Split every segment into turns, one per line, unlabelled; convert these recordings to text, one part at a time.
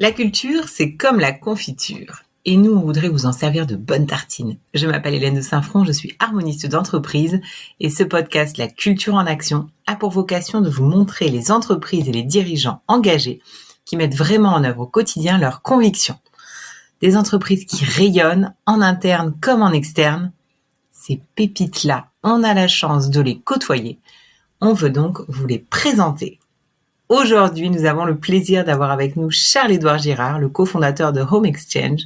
La culture, c'est comme la confiture. Et nous, on voudrait vous en servir de bonnes tartines. Je m'appelle Hélène de Saint-Front, je suis harmoniste d'entreprise et ce podcast, La Culture en Action, a pour vocation de vous montrer les entreprises et les dirigeants engagés qui mettent vraiment en œuvre au quotidien leurs convictions. Des entreprises qui rayonnent en interne comme en externe. Ces pépites-là, on a la chance de les côtoyer. On veut donc vous les présenter. Aujourd'hui, nous avons le plaisir d'avoir avec nous Charles-Édouard Girard, le cofondateur de Home Exchange,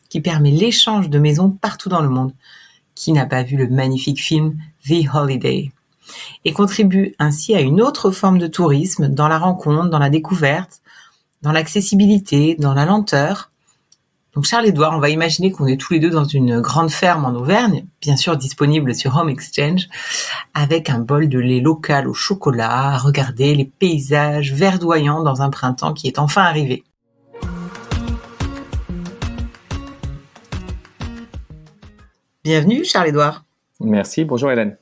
qui permet l'échange de maisons partout dans le monde. Qui n'a pas vu le magnifique film The Holiday? Et contribue ainsi à une autre forme de tourisme, dans la rencontre, dans la découverte, dans l'accessibilité, dans la lenteur. Donc Charles-Édouard, on va imaginer qu'on est tous les deux dans une grande ferme en Auvergne, bien sûr disponible sur Home Exchange, avec un bol de lait local au chocolat, à regarder les paysages verdoyants dans un printemps qui est enfin arrivé. Bienvenue Charles-Édouard.
Merci, bonjour Hélène.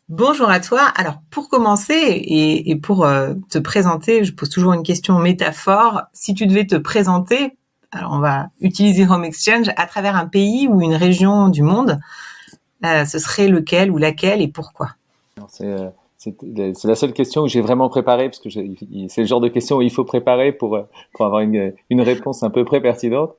Bonjour à toi. Alors pour commencer et pour te présenter, je pose toujours une question métaphore. Si tu devais te présenter, alors on va utiliser Home Exchange à travers un pays ou une région du monde, ce serait lequel ou laquelle et pourquoi?
C'est la seule question que j'ai vraiment préparée, parce que c'est le genre de question où il faut préparer pour avoir une réponse à peu près pertinente.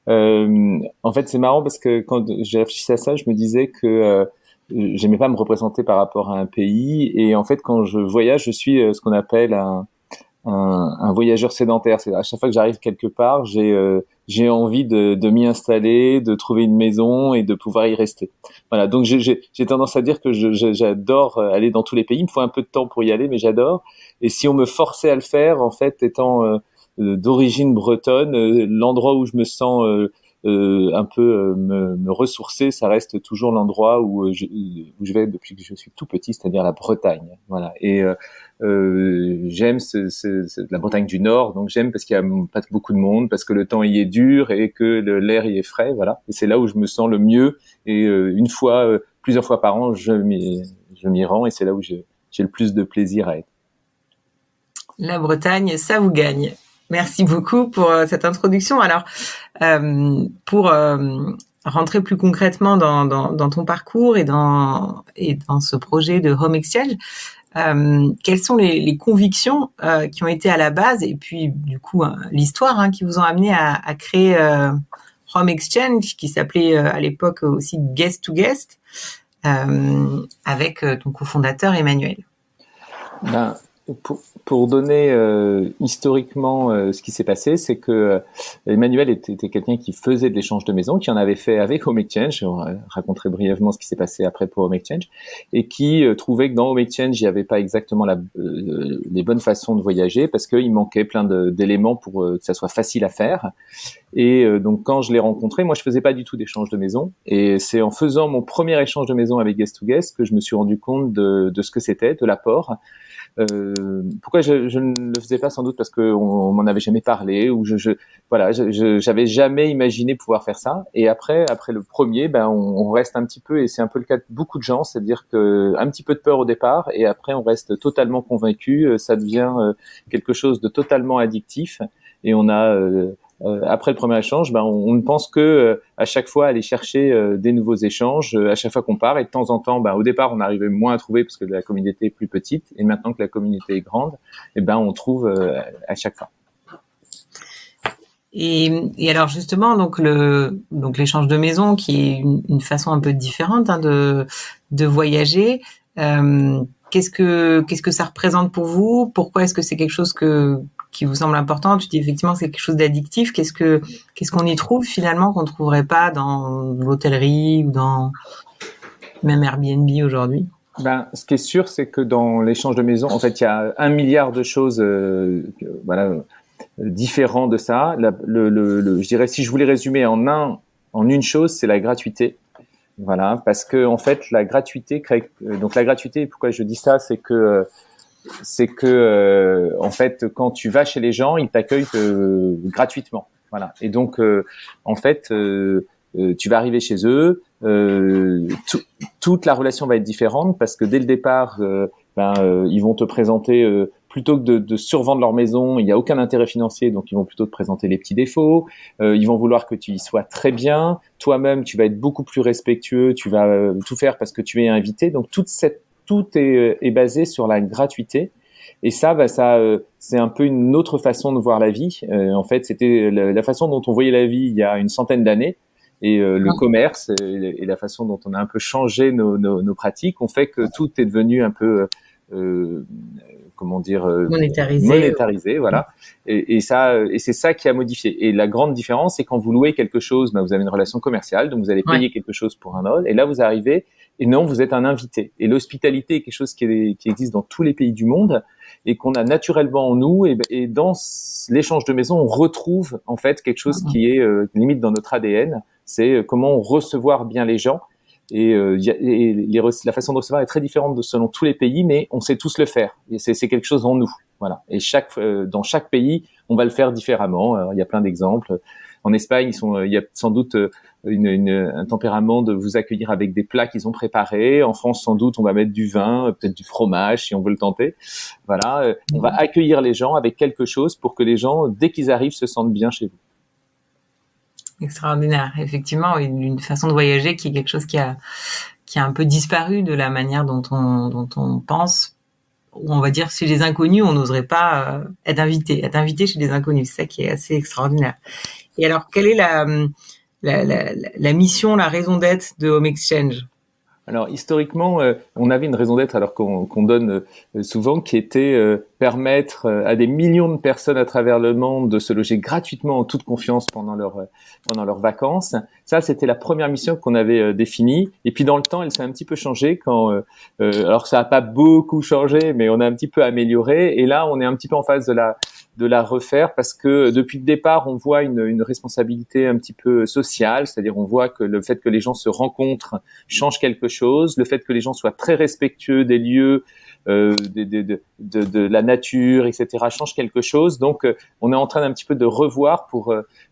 En fait, c'est marrant parce que quand j'ai réfléchi à ça, je me disais que j'aimais pas me représenter par rapport à un pays. Et en fait, quand je voyage, je suis ce qu'on appelle un voyageur sédentaire. C'est à chaque fois que j'arrive quelque part, j'ai envie de m'y installer, de trouver une maison et de pouvoir y rester. Voilà. Donc j'ai tendance à dire que j'adore aller dans tous les pays. Il me faut un peu de temps pour y aller, mais j'adore. Et si on me forçait à le faire, en fait, étant d'origine bretonne, l'endroit où je me sens un peu me ressourcer, ça reste toujours l'endroit où je vais depuis que je suis tout petit, c'est-à-dire la Bretagne. Voilà. Et j'aime la Bretagne du Nord, donc j'aime parce qu'il y a pas beaucoup de monde, parce que le temps y est dur et que l'air y est frais, voilà. Et c'est là où je me sens le mieux. Et plusieurs fois par an, je m'y rends et c'est là où j'ai le plus de plaisir à être.
La Bretagne, ça vous gagne. Merci beaucoup pour cette introduction. Alors, pour rentrer plus concrètement dans ton parcours et dans ce projet de Home Exchange, quelles sont les convictions qui ont été à la base et puis du coup l'histoire qui vous ont amené à créer Home Exchange, qui s'appelait à l'époque aussi Guest to Guest, avec ton cofondateur Emmanuel.
Pour donner historiquement ce qui s'est passé, c'est que Emmanuel était quelqu'un qui faisait de l'échange de maisons, qui en avait fait avec Home Exchange. Je raconterai brièvement ce qui s'est passé après pour Home Exchange, et qui trouvait que dans Home Exchange, il n'y avait pas exactement les bonnes façons de voyager, parce qu'il manquait plein d'éléments pour que ça soit facile à faire. Et donc quand je l'ai rencontré, moi je faisais pas du tout d'échange de maison, et c'est en faisant mon premier échange de maison avec Guest to Guest que je me suis rendu compte de ce que c'était, de l'apport. Pourquoi je ne le faisais pas? Sans doute parce que on m'en avait jamais parlé, ou j'avais jamais imaginé pouvoir faire ça. Et après le premier, on reste un petit peu, et c'est un peu le cas de beaucoup de gens, c'est-à-dire que un petit peu de peur au départ, et après on reste totalement convaincu. Ça devient quelque chose de totalement addictif, et on a après le premier échange, on ne pense que à chaque fois aller chercher des nouveaux échanges à chaque fois qu'on part. Et de temps en temps, au départ, on arrivait moins à trouver parce que la communauté est plus petite. Et maintenant que la communauté est grande, on trouve à chaque fois.
Et alors justement, donc l'échange de maison, qui est une façon un peu différente de voyager. Qu'est-ce que ça représente pour vous? Pourquoi est-ce que c'est quelque chose qui vous semble important? Tu dis effectivement que c'est quelque chose d'addictif. Qu'est-ce qu'on y trouve finalement qu'on ne trouverait pas dans l'hôtellerie ou dans même Airbnb aujourd'hui?
Ce qui est sûr, c'est que dans l'échange de maison, en fait, il y a 1 milliard de choses, différents de ça. Je dirais, si je voulais résumer en une chose, c'est la gratuité. Voilà, parce que en fait, la gratuité crée. Donc la gratuité, pourquoi je dis ça, c'est que en fait, quand tu vas chez les gens, ils t'accueillent gratuitement. Voilà. Et donc en fait, tu vas arriver chez eux, toute la relation va être différente, parce que dès le départ, ils vont te présenter plutôt que de survendre leur maison, il n'y a aucun intérêt financier, donc ils vont plutôt te présenter les petits défauts. Ils vont vouloir que tu y sois très bien. Toi-même, tu vas être beaucoup plus respectueux. Tu vas tout faire parce que tu es invité. Donc tout est basé sur la gratuité. Et ça, c'est un peu une autre façon de voir la vie. En fait, c'était la façon dont on voyait la vie il y a une centaine d'années. Et le commerce et la façon dont on a un peu changé nos pratiques ont fait que tout est devenu un peu monétarisé, voilà. Et c'est ça qui a modifié. Et la grande différence, c'est quand vous louez quelque chose, vous avez une relation commerciale, donc vous allez payer quelque chose pour un autre. Et là, vous arrivez, et non, vous êtes un invité. Et l'hospitalité est quelque chose qui existe dans tous les pays du monde et qu'on a naturellement en nous. Et dans l'échange de maison, on retrouve en fait quelque chose qui est limite dans notre ADN. C'est comment recevoir bien les gens. Et la façon de recevoir est très différente selon tous les pays, mais on sait tous le faire. Et c'est quelque chose en nous, voilà. Et dans chaque pays, on va le faire différemment. Alors, il y a plein d'exemples. En Espagne, il y a sans doute un tempérament de vous accueillir avec des plats qu'ils ont préparés. En France, sans doute, on va mettre du vin, peut-être du fromage, si on veut le tenter. Voilà, on va accueillir les gens avec quelque chose pour que les gens, dès qu'ils arrivent, se sentent bien chez vous.
Extraordinaire. Effectivement, une façon de voyager qui est quelque chose qui a un peu disparu de la manière dont on pense. Ou on va dire chez les inconnus, on n'oserait pas être invité chez les inconnus. C'est ça qui est assez extraordinaire. Et alors, quelle est la mission, la raison d'être de Home Exchange ?
Alors historiquement, on avait une raison d'être alors qu'on donne souvent, qui était permettre à des millions de personnes à travers le monde de se loger gratuitement en toute confiance pendant leurs vacances. Ça, c'était la première mission qu'on avait définie. Et puis dans le temps, elle s'est un petit peu changée alors ça n'a pas beaucoup changé, mais on a un petit peu amélioré. Et là, on est un petit peu en phase de la refaire parce que depuis le départ, on voit une responsabilité un petit peu sociale, c'est-à-dire on voit que le fait que les gens se rencontrent change quelque chose, le fait que les gens soient très respectueux des lieux, de la nature, etc., change quelque chose. Donc, on est en train d'un petit peu de revoir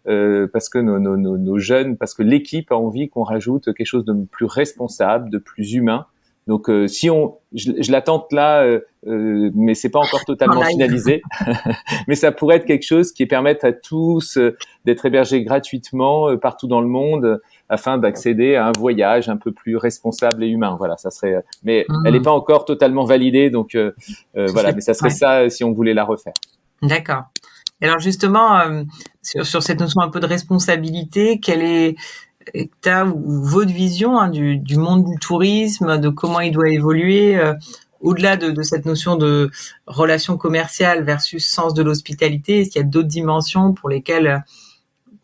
parce que nos jeunes, parce que l'équipe a envie qu'on rajoute quelque chose de plus responsable, de plus humain. Donc, je la tente là, mais c'est pas encore totalement finalisé. Mais ça pourrait être quelque chose qui permette à tous d'être hébergés gratuitement partout dans le monde afin d'accéder à un voyage un peu plus responsable et humain. Voilà, ça serait. Mais elle n'est pas encore totalement validée, donc voilà. Mais ça serait ça si on voulait la refaire.
D'accord. Et alors justement, sur cette notion un peu de responsabilité, quelle est votre vision du monde du tourisme, de comment il doit évoluer au-delà de cette notion de relation commerciale versus sens de l'hospitalité? Est-ce qu'il y a d'autres dimensions pour lesquelles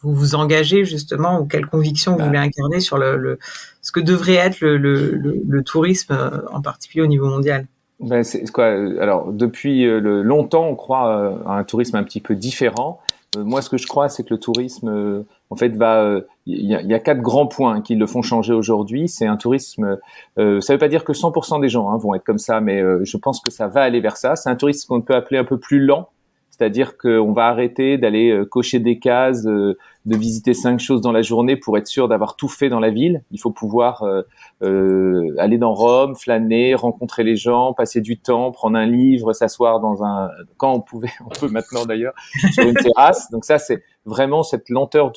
vous vous engagez justement, ou quelles convictions vous voulez incarner sur ce que devrait être le tourisme, en particulier au niveau mondial?
C'est quoi? Alors depuis longtemps, on croit à un tourisme un petit peu différent. Moi, ce que je crois, c'est que le tourisme, en fait, il y a 4 grands points qui le font changer aujourd'hui. C'est un tourisme. Ça veut pas dire que 100% des gens vont être comme ça, mais je pense que ça va aller vers ça. C'est un tourisme qu'on peut appeler un peu plus lent. C'est-à-dire qu'on va arrêter d'aller cocher des cases, de visiter 5 choses dans la journée pour être sûr d'avoir tout fait dans la ville. Il faut pouvoir aller dans Rome, flâner, rencontrer les gens, passer du temps, prendre un livre, s'asseoir quand on peut maintenant d'ailleurs, sur une terrasse. Donc ça, c'est vraiment cette lenteur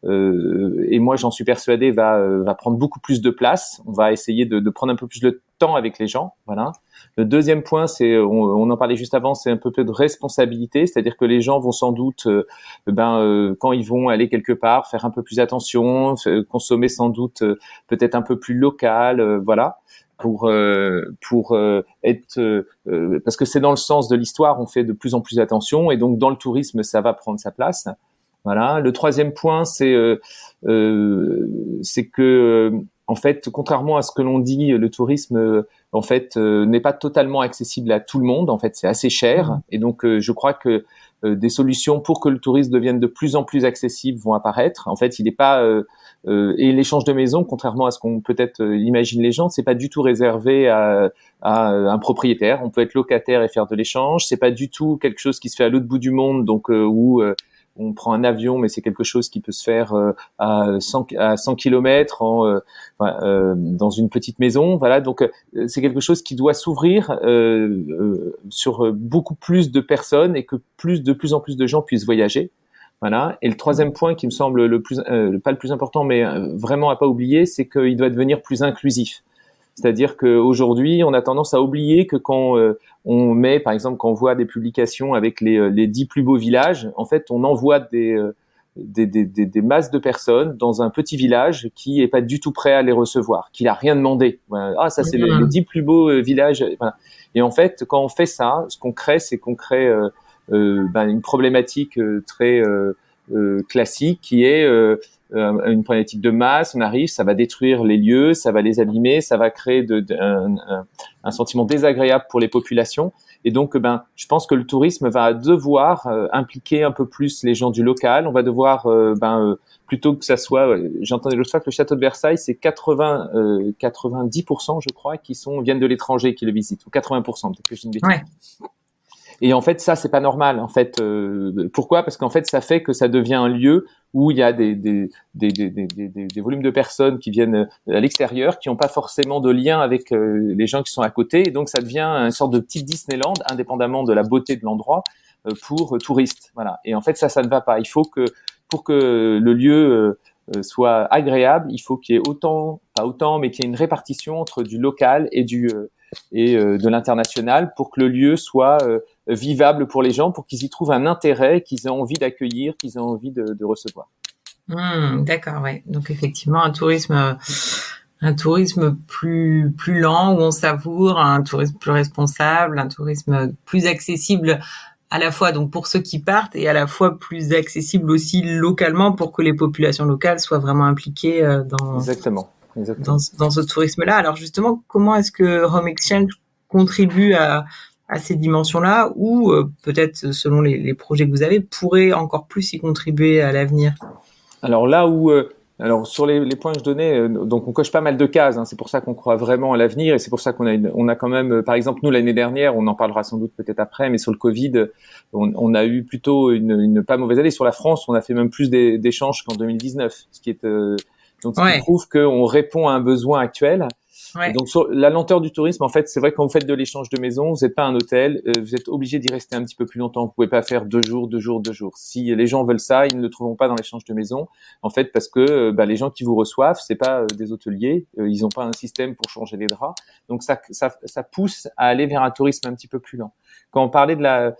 et moi j'en suis persuadé, va prendre beaucoup plus de place. On va essayer de prendre un peu plus de temps avec les gens, voilà. Le deuxième point, c'est, on en parlait juste avant, c'est un peu de responsabilité, c'est-à-dire que les gens vont sans doute, quand ils vont aller quelque part, faire un peu plus attention, consommer sans doute peut-être un peu plus local, voilà, pour être, parce que c'est dans le sens de l'histoire, on fait de plus en plus attention, et donc dans le tourisme, ça va prendre sa place. Voilà. Le troisième point, c'est que en fait, contrairement à ce que l'on dit, le tourisme en fait n'est pas totalement accessible à tout le monde. En fait, c'est assez cher, et donc je crois que des solutions pour que le tourisme devienne de plus en plus accessible vont apparaître. En fait, il n'est pas et l'échange de maisons, contrairement à ce qu'on peut-être imagine les gens, c'est pas du tout réservé à un propriétaire. On peut être locataire et faire de l'échange. C'est pas du tout quelque chose qui se fait à l'autre bout du monde, donc où on prend un avion, mais c'est quelque chose qui peut se faire à 100 kilomètres dans une petite maison. Voilà, donc c'est quelque chose qui doit s'ouvrir sur beaucoup plus de personnes et que de plus en plus de gens puissent voyager. Voilà. Et le troisième point qui me semble pas le plus important, mais vraiment à pas oublier, c'est qu'il doit devenir plus inclusif. C'est-à-dire qu'aujourd'hui, on a tendance à oublier que quand on met, par exemple, quand on voit des publications avec les 10 plus beaux villages, en fait, on envoie des masses de personnes dans un petit village qui est pas du tout prêt à les recevoir, qui n'a rien demandé. Voilà. Ah, ça, c'est les 10 plus beaux villages. Voilà. Et en fait, quand on fait ça, ce qu'on crée, c'est qu'on crée une problématique très classique qui est une problématique de masse. On arrive, ça va détruire les lieux, ça va les abîmer, ça va créer un sentiment désagréable pour les populations. Et donc, je pense que le tourisme va devoir impliquer un peu plus les gens du local. On va devoir, plutôt que ça soit, j'entendais l'autre fois que le château de Versailles, c'est 90%, je crois, viennent de l'étranger qui le visitent, ou 80%, peut-être que je dis une bêtise.
Ouais.
Et en fait, ça, c'est pas normal. En fait, pourquoi ? Parce qu'en fait, ça fait que ça devient un lieu où il y a des volumes de personnes qui viennent à l'extérieur, qui n'ont pas forcément de lien avec les gens qui sont à côté. Et donc, ça devient une sorte de petit Disneyland, indépendamment de la beauté de l'endroit, pour touristes. Voilà. Et en fait, ça ne va pas. Il faut que, pour que le lieu soit agréable, il faut qu'il y ait pas autant, mais qu'il y ait une répartition entre du local et de l'international pour que le lieu soit vivable pour les gens, pour qu'ils y trouvent un intérêt, qu'ils aient envie d'accueillir, qu'ils aient envie de recevoir.
D'accord, ouais. Donc effectivement, un tourisme plus lent où on savoure, un tourisme plus responsable, un tourisme plus accessible à la fois donc pour ceux qui partent et à la fois plus accessible aussi localement pour que les populations locales soient vraiment impliquées dans ce tourisme-là. Alors justement, comment est-ce que Home Exchange contribue à ces dimensions-là ou peut-être selon les projets que vous avez pourrait encore plus y contribuer à l'avenir?
Alors là où sur les points que je donnais, donc on coche pas mal de cases, hein, c'est pour ça qu'on croit vraiment à l'avenir et c'est pour ça qu'on a quand même, par exemple nous l'année dernière, on en parlera sans doute peut-être après, mais sur le Covid, on a eu plutôt une pas mauvaise année. Sur la France, on a fait même plus d'échanges qu'en 2019, ce qui prouve qu'on répond à un besoin actuel. Ouais. Donc sur la lenteur du tourisme, en fait, c'est vrai que quand vous faites de l'échange de maison, vous n'êtes pas un hôtel, vous êtes obligé d'y rester un petit peu plus longtemps. Vous pouvez pas faire 2 jours. Si les gens veulent ça, ils ne le trouveront pas dans l'échange de maison. En fait, parce que les gens qui vous reçoivent, c'est pas des hôteliers, ils n'ont pas un système pour changer les draps. Donc ça pousse à aller vers un tourisme un petit peu plus lent. Quand on parlait de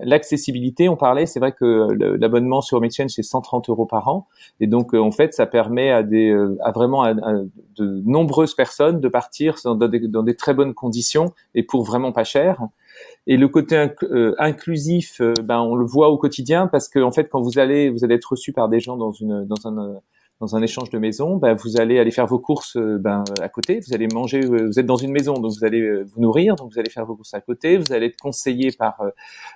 l'accessibilité, c'est vrai que l'abonnement sur Home Exchange c'est 130 € par an, et donc en fait ça permet à de nombreuses personnes de partir dans des très bonnes conditions et pour vraiment pas cher. Et le côté inclusif, on le voit au quotidien parce que en fait quand vous allez être reçu par des gens dans un échange de maison, vous allez aller faire vos courses à côté, vous allez manger, vous êtes dans une maison, donc vous allez vous nourrir, donc vous allez faire vos courses à côté, vous allez être conseillé par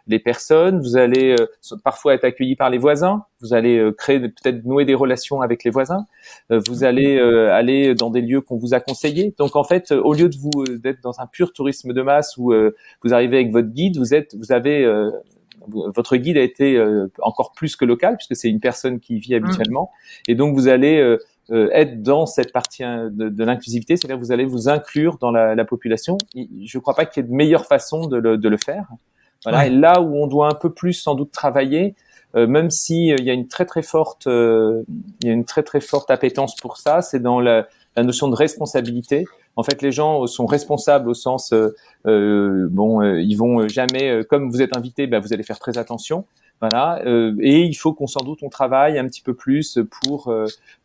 les personnes, vous allez parfois être accueilli par les voisins, vous allez peut-être nouer des relations avec les voisins, vous allez aller dans des lieux qu'on vous a conseillés. Donc en fait, au lieu d'être dans un pur tourisme de masse où vous arrivez avec votre guide, votre guide a été encore plus que local puisque c'est une personne qui vit habituellement et donc vous allez être dans cette partie de l'inclusivité, c'est-à-dire que vous allez vous inclure dans la population. Je ne crois pas qu'il y ait de meilleure façon de le faire. Voilà. Ouais. Et là où on doit un peu plus sans doute travailler, même si il y a une très très forte appétence pour ça, c'est dans la notion de responsabilité. En fait, les gens sont responsables au sens, ils vont jamais, comme vous êtes invité, vous allez faire très attention, voilà. Et il faut on travaille un petit peu plus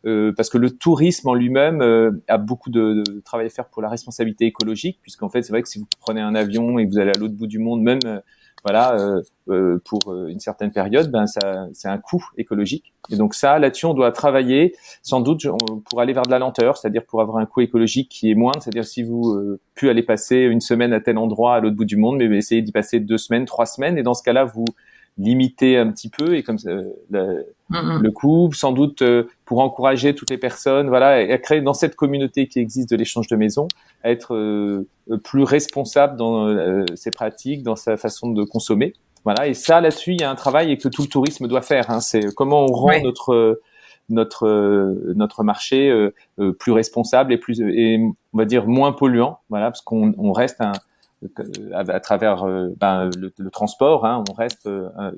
parce que le tourisme en lui-même a beaucoup de travail à faire pour la responsabilité écologique, puisqu'en fait, c'est vrai que si vous prenez un avion et que vous allez à l'autre bout du monde, même pour une certaine période, c'est un coût écologique. Et donc là-dessus, on doit travailler sans doute pour aller vers de la lenteur, c'est-à-dire pour avoir un coût écologique qui est moindre, c'est-à-dire si vous plus aller passer une semaine à tel endroit à l'autre bout du monde, mais essayez d'y passer 2 semaines, 3 semaines, et dans ce cas-là, vous limitez un petit peu et comme ça, le coût, sans doute pour encourager toutes les personnes, et à créer dans cette communauté qui existe de l'échange de maisons, à être plus responsable dans ses pratiques, dans sa façon de consommer. Voilà, et ça, là-dessus, il y a un travail que tout le tourisme doit faire. Hein. C'est comment on rend notre marché plus responsable et on va dire moins polluant. Voilà, parce qu'on reste à travers le transport, hein, on reste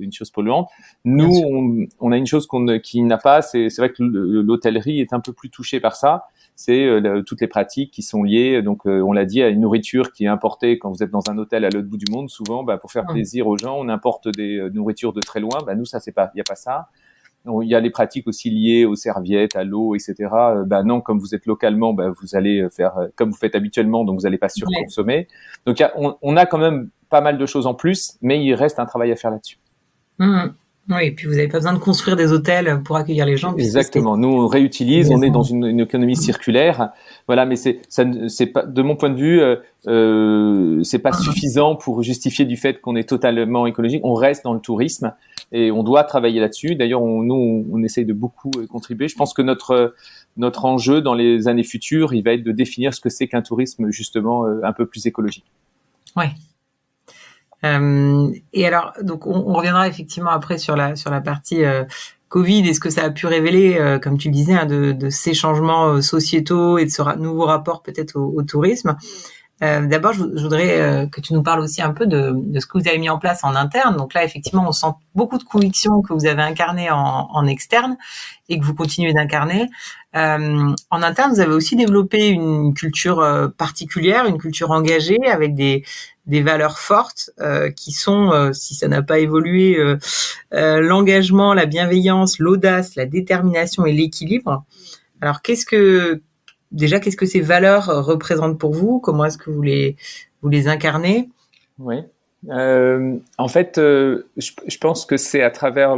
une chose polluante. Nous, on a une chose qui n'a pas, c'est vrai que l'hôtellerie est un peu plus touchée par ça. C'est toutes les pratiques qui sont liées, donc on l'a dit, à une nourriture qui est importée quand vous êtes dans un hôtel à l'autre bout du monde. Souvent, pour faire plaisir aux gens, on importe des nourritures de très loin. Nous, ça, il n'y a pas ça. Il y a les pratiques aussi liées aux serviettes, à l'eau, etc. Non, comme vous êtes localement, vous allez faire comme vous faites habituellement, donc vous n'allez pas surconsommer. Donc on a quand même pas mal de choses en plus, mais il reste un travail à faire là-dessus.
Oui, et puis vous n'avez pas besoin de construire des hôtels pour accueillir les gens.
Exactement. Nous, on réutilise, on est dans une économie circulaire. Voilà, mais c'est pas, de mon point de vue, c'est pas suffisant pour justifier du fait qu'on est totalement écologique. On reste dans le tourisme et on doit travailler là-dessus. D'ailleurs, on essaye de beaucoup contribuer. Je pense que notre enjeu dans les années futures, il va être de définir ce que c'est qu'un tourisme justement un peu plus écologique.
Ouais. Et alors, donc, on reviendra effectivement après sur la partie Covid et ce que ça a pu révéler, comme tu le disais, hein, de ces changements sociétaux et de ce nouveau rapport peut-être au tourisme. D'abord, je voudrais que tu nous parles aussi un peu de ce que vous avez mis en place en interne. Donc là, effectivement, on sent beaucoup de convictions que vous avez incarnées en externe et que vous continuez d'incarner. En interne, vous avez aussi développé une culture particulière, une culture engagée avec des valeurs fortes qui sont, si ça n'a pas évolué, l'engagement, la bienveillance, l'audace, la détermination et l'équilibre. Alors, qu'est-ce que ces valeurs représentent pour vous? Comment est-ce que vous les incarnez?
Oui. En fait, je pense que c'est à travers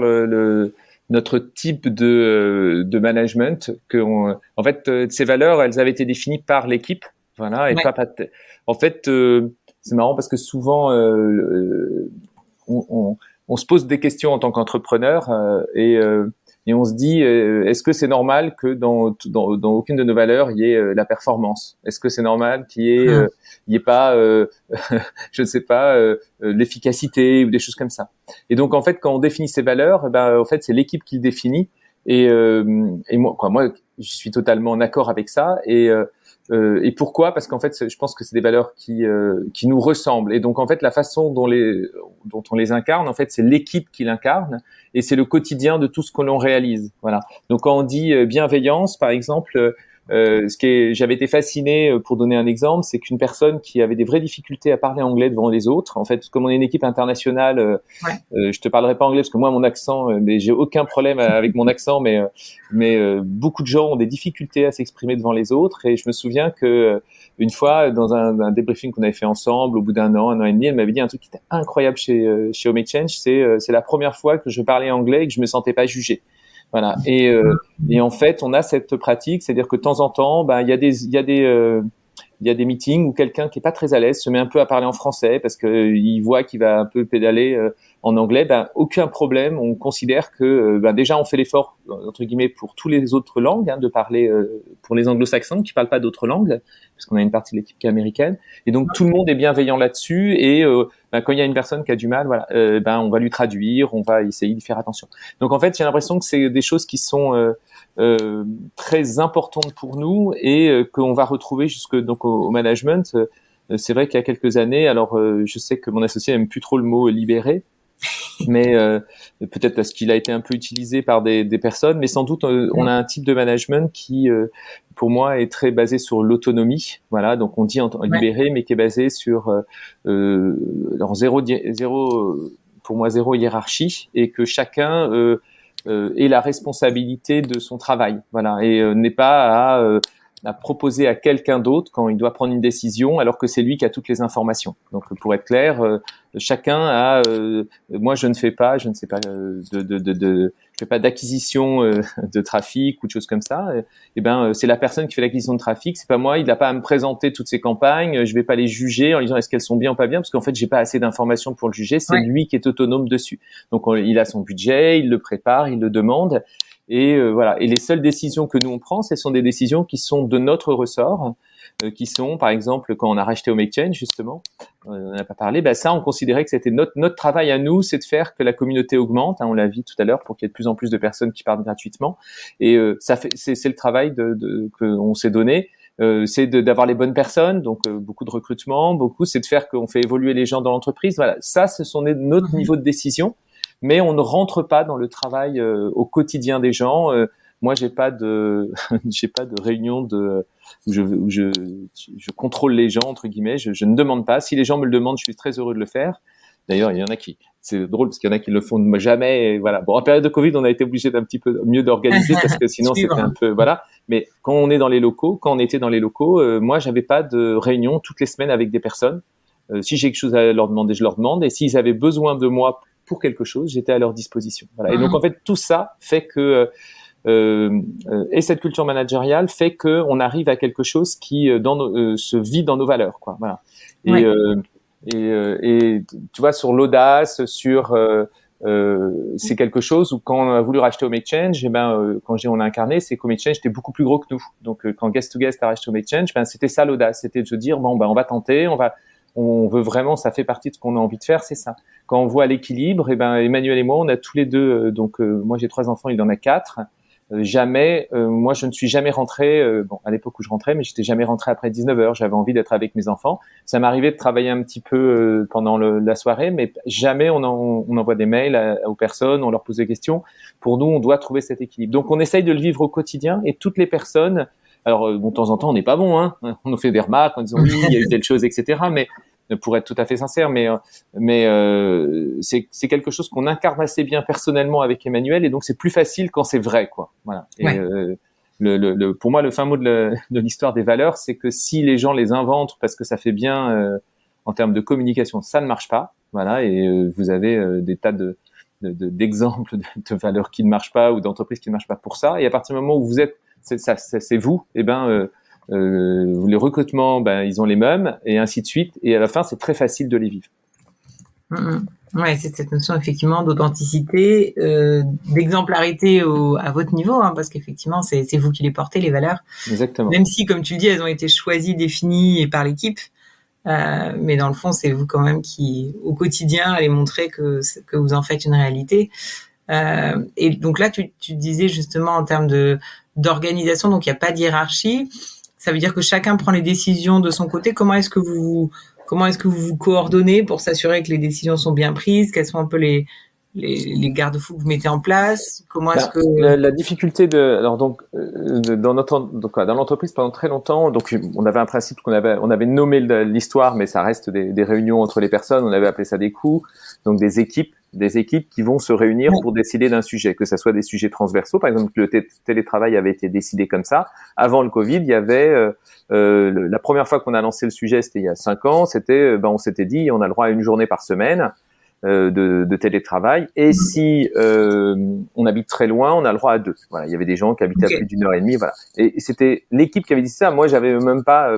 notre type de management en fait, ces valeurs, elles avaient été définies par l'équipe, voilà, et pas. En fait, c'est marrant parce que souvent, on se pose des questions en tant qu'entrepreneur et on se dit, est-ce que c'est normal que dans aucune de nos valeurs il y ait la performance? Est-ce que c'est normal qu'il y ait pas, je ne sais pas, l'efficacité ou des choses comme ça? Et donc en fait, quand on définit ces valeurs, en fait c'est l'équipe qui le définit. Et moi, je suis totalement en accord avec ça. Et pourquoi? Parce qu'en fait, je pense que c'est des valeurs qui nous ressemblent. Et donc, en fait, la façon dont on les incarne, en fait, c'est l'équipe qui l'incarne et c'est le quotidien de tout ce que l'on réalise. Voilà. Donc, quand on dit bienveillance, par exemple, j'avais été fasciné, pour donner un exemple, c'est qu'une personne qui avait des vraies difficultés à parler anglais devant les autres, en fait, comme on est une équipe internationale, je te parlerai pas anglais parce que moi, mon accent, mais j'ai aucun problème avec mon accent, mais beaucoup de gens ont des difficultés à s'exprimer devant les autres. Et je me souviens que une fois, dans un débriefing qu'on avait fait ensemble, au bout d'un an et demi, elle m'avait dit un truc qui était incroyable chez Home Exchange, c'est la première fois que je parlais anglais et que je me sentais pas jugé. Voilà. Et en fait, on a cette pratique, c'est-à-dire que de temps en temps, il y a des meetings où quelqu'un qui est pas très à l'aise se met un peu à parler en français parce que il voit qu'il va un peu pédaler en anglais. Aucun problème. On considère que déjà on fait l'effort entre guillemets pour toutes les autres langues, hein, de parler pour les anglo-saxons qui parlent pas d'autres langues, parce qu'on a une partie de l'équipe qui est américaine. Et donc tout le monde est bienveillant là-dessus. Et quand il y a une personne qui a du mal, voilà, on va lui traduire, on va essayer d'y faire attention. Donc en fait, j'ai l'impression que c'est des choses qui sont très importantes pour nous et qu'on va retrouver jusque donc au management. C'est vrai qu'il y a quelques années, alors je sais que mon associé n'aime plus trop le mot libéré, mais peut-être parce qu'il a été un peu utilisé par des personnes, mais sans doute on a un type de management qui pour moi est très basé sur l'autonomie, voilà, donc on dit libéré, mais qui est basé sur zéro pour moi zéro hiérarchie, et que chacun ait la responsabilité de son travail, voilà, et n'est pas à proposer à quelqu'un d'autre quand il doit prendre une décision, alors que c'est lui qui a toutes les informations. Donc, pour être clair, chacun a. Moi, je ne sais pas je fais pas d'acquisition de trafic ou de choses comme ça. C'est la personne qui fait l'acquisition de trafic. C'est pas moi. Il n'a pas à me présenter toutes ses campagnes. Je vais pas les juger en disant est-ce qu'elles sont bien ou pas bien, parce qu'en fait, j'ai pas assez d'informations pour le juger. C'est lui qui est autonome dessus. Donc, il a son budget, il le prépare, il le demande. Et voilà. Et les seules décisions que nous on prend, ce sont des décisions qui sont de notre ressort. qui sont, par exemple, quand on a racheté HomeExchange, justement, on n'a pas parlé, ça, on considérait que c'était notre travail à nous, c'est de faire que la communauté augmente, hein, on l'a vu tout à l'heure, pour qu'il y ait de plus en plus de personnes qui partent gratuitement. Et c'est le travail qu'on s'est donné. C'est d'avoir les bonnes personnes, donc beaucoup de recrutement, c'est de faire qu'on fait évoluer les gens dans l'entreprise. Voilà, ça, ce sont notre niveau de décision, mais on ne rentre pas dans le travail au quotidien des gens. Moi, j'ai pas de réunion où je contrôle les gens entre guillemets. Je ne demande pas. Si les gens me le demandent, je suis très heureux de le faire. D'ailleurs, il y en a c'est drôle parce qu'il y en a qui le font jamais. Et voilà. Bon, en période de Covid, on a été obligé d'un petit peu mieux d'organiser parce que sinon c'était un peu, voilà. Mais quand on était dans les locaux, moi, j'avais pas de réunion toutes les semaines avec des personnes. Si j'ai quelque chose à leur demander, je leur demande. Et s'ils avaient besoin de moi pour quelque chose, j'étais à leur disposition. Voilà. Et donc, en fait, tout ça fait que et cette culture managériale fait que on arrive à quelque chose qui se vit dans nos valeurs, quoi. Voilà. Et, et tu vois, sur l'audace, c'est quelque chose où quand on a voulu racheter HomeExchange, quand on a incarné, c'est qu'HomeExchange était beaucoup plus gros que nous. Donc quand Guest to Guest a racheté HomeExchange, c'était ça l'audace, c'était de se dire on va tenter, on veut vraiment, ça fait partie de ce qu'on a envie de faire, c'est ça. Quand on voit l'équilibre, Emmanuel et moi, on a tous les deux, moi j'ai 3 enfants, il en a 4. Moi je ne suis jamais rentré, à l'époque où je rentrais, mais j'étais jamais rentré après 19h, j'avais envie d'être avec mes enfants. Ça m'arrivait de travailler un petit peu pendant la soirée, mais jamais on envoie des mails aux personnes, on leur pose des questions. Pour nous, on doit trouver cet équilibre. Donc on essaye de le vivre au quotidien et toutes les personnes, alors de temps en temps on n'est pas bon, hein, on nous fait des remarques en disant oui, il y a eu telle chose, etc. Mais pour être tout à fait sincère, mais c'est quelque chose qu'on incarne assez bien personnellement avec Emmanuel, et donc c'est plus facile quand c'est vrai, quoi. Voilà. Et pour moi, le fin mot de l'histoire des valeurs, c'est que si les gens les inventent parce que ça fait bien en termes de communication, ça ne marche pas. Voilà. Et vous avez des tas d'exemples de valeurs qui ne marchent pas ou d'entreprises qui ne marchent pas pour ça. Et à partir du moment où vous êtes, c'est vous, les recrutements, ils ont les mêmes, et ainsi de suite. Et à la fin, c'est très facile de les vivre.
Ouais, c'est cette notion effectivement d'authenticité, d'exemplarité à votre niveau, hein, parce qu'effectivement, c'est vous qui les portez, les valeurs.
Exactement.
Même si, comme tu le dis, elles ont été choisies, définies par l'équipe, mais dans le fond, c'est vous quand même qui, au quotidien, allez montrer que vous en faites une réalité. Et donc là, tu disais justement en termes d'organisation, donc il n'y a pas de hiérarchie. Ça veut dire que chacun prend les décisions de son côté. Comment est-ce que vous vous coordonnez pour s'assurer que les décisions sont bien prises? Quels sont un peu les garde-fous que vous mettez en place? Comment est-ce que
la difficulté dans l'entreprise pendant très longtemps, donc on avait un principe on avait nommé l'histoire, mais ça reste des réunions entre les personnes. On avait appelé ça des coups, donc des équipes qui vont se réunir pour décider d'un sujet, que ça soit des sujets transversaux. Par exemple, le télétravail avait été décidé comme ça. Avant le Covid, il y avait la première fois qu'on a lancé le sujet, c'était il y a 5 ans. C'était, on s'était dit, on a le droit à une journée par semaine de télétravail. Et si on habite très loin, on a le droit à 2. Voilà, il y avait des gens qui habitaient à plus d'1h30. Voilà. Et c'était l'équipe qui avait dit ça. Moi, j'avais même pas.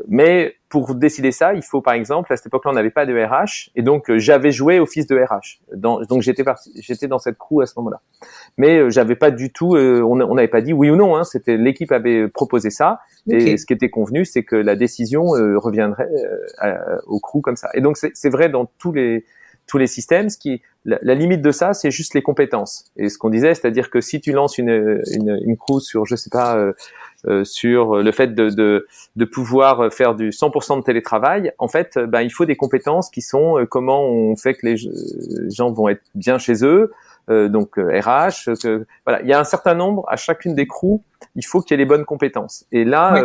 Mais pour décider ça, il faut, par exemple, à cette époque-là, on n'avait pas de RH, et donc j'avais joué office de RH. Donc j'étais dans cette crew à ce moment-là. Mais j'avais pas du tout, on n'avait pas dit oui ou non. Hein, c'était l'équipe avait proposé ça, et ce qui était convenu, c'est que la décision reviendrait au crew comme ça. Et donc c'est vrai dans tous les systèmes. La limite de ça, c'est juste les compétences. Et ce qu'on disait, c'est-à-dire que si tu lances une crew sur, je sais pas. Sur le fait de pouvoir faire du 100% de télétravail, en fait, il faut des compétences qui sont comment on fait que les gens vont être bien chez eux, donc RH. Voilà, il y a un certain nombre à chacune des crews, il faut qu'il y ait les bonnes compétences. Et là,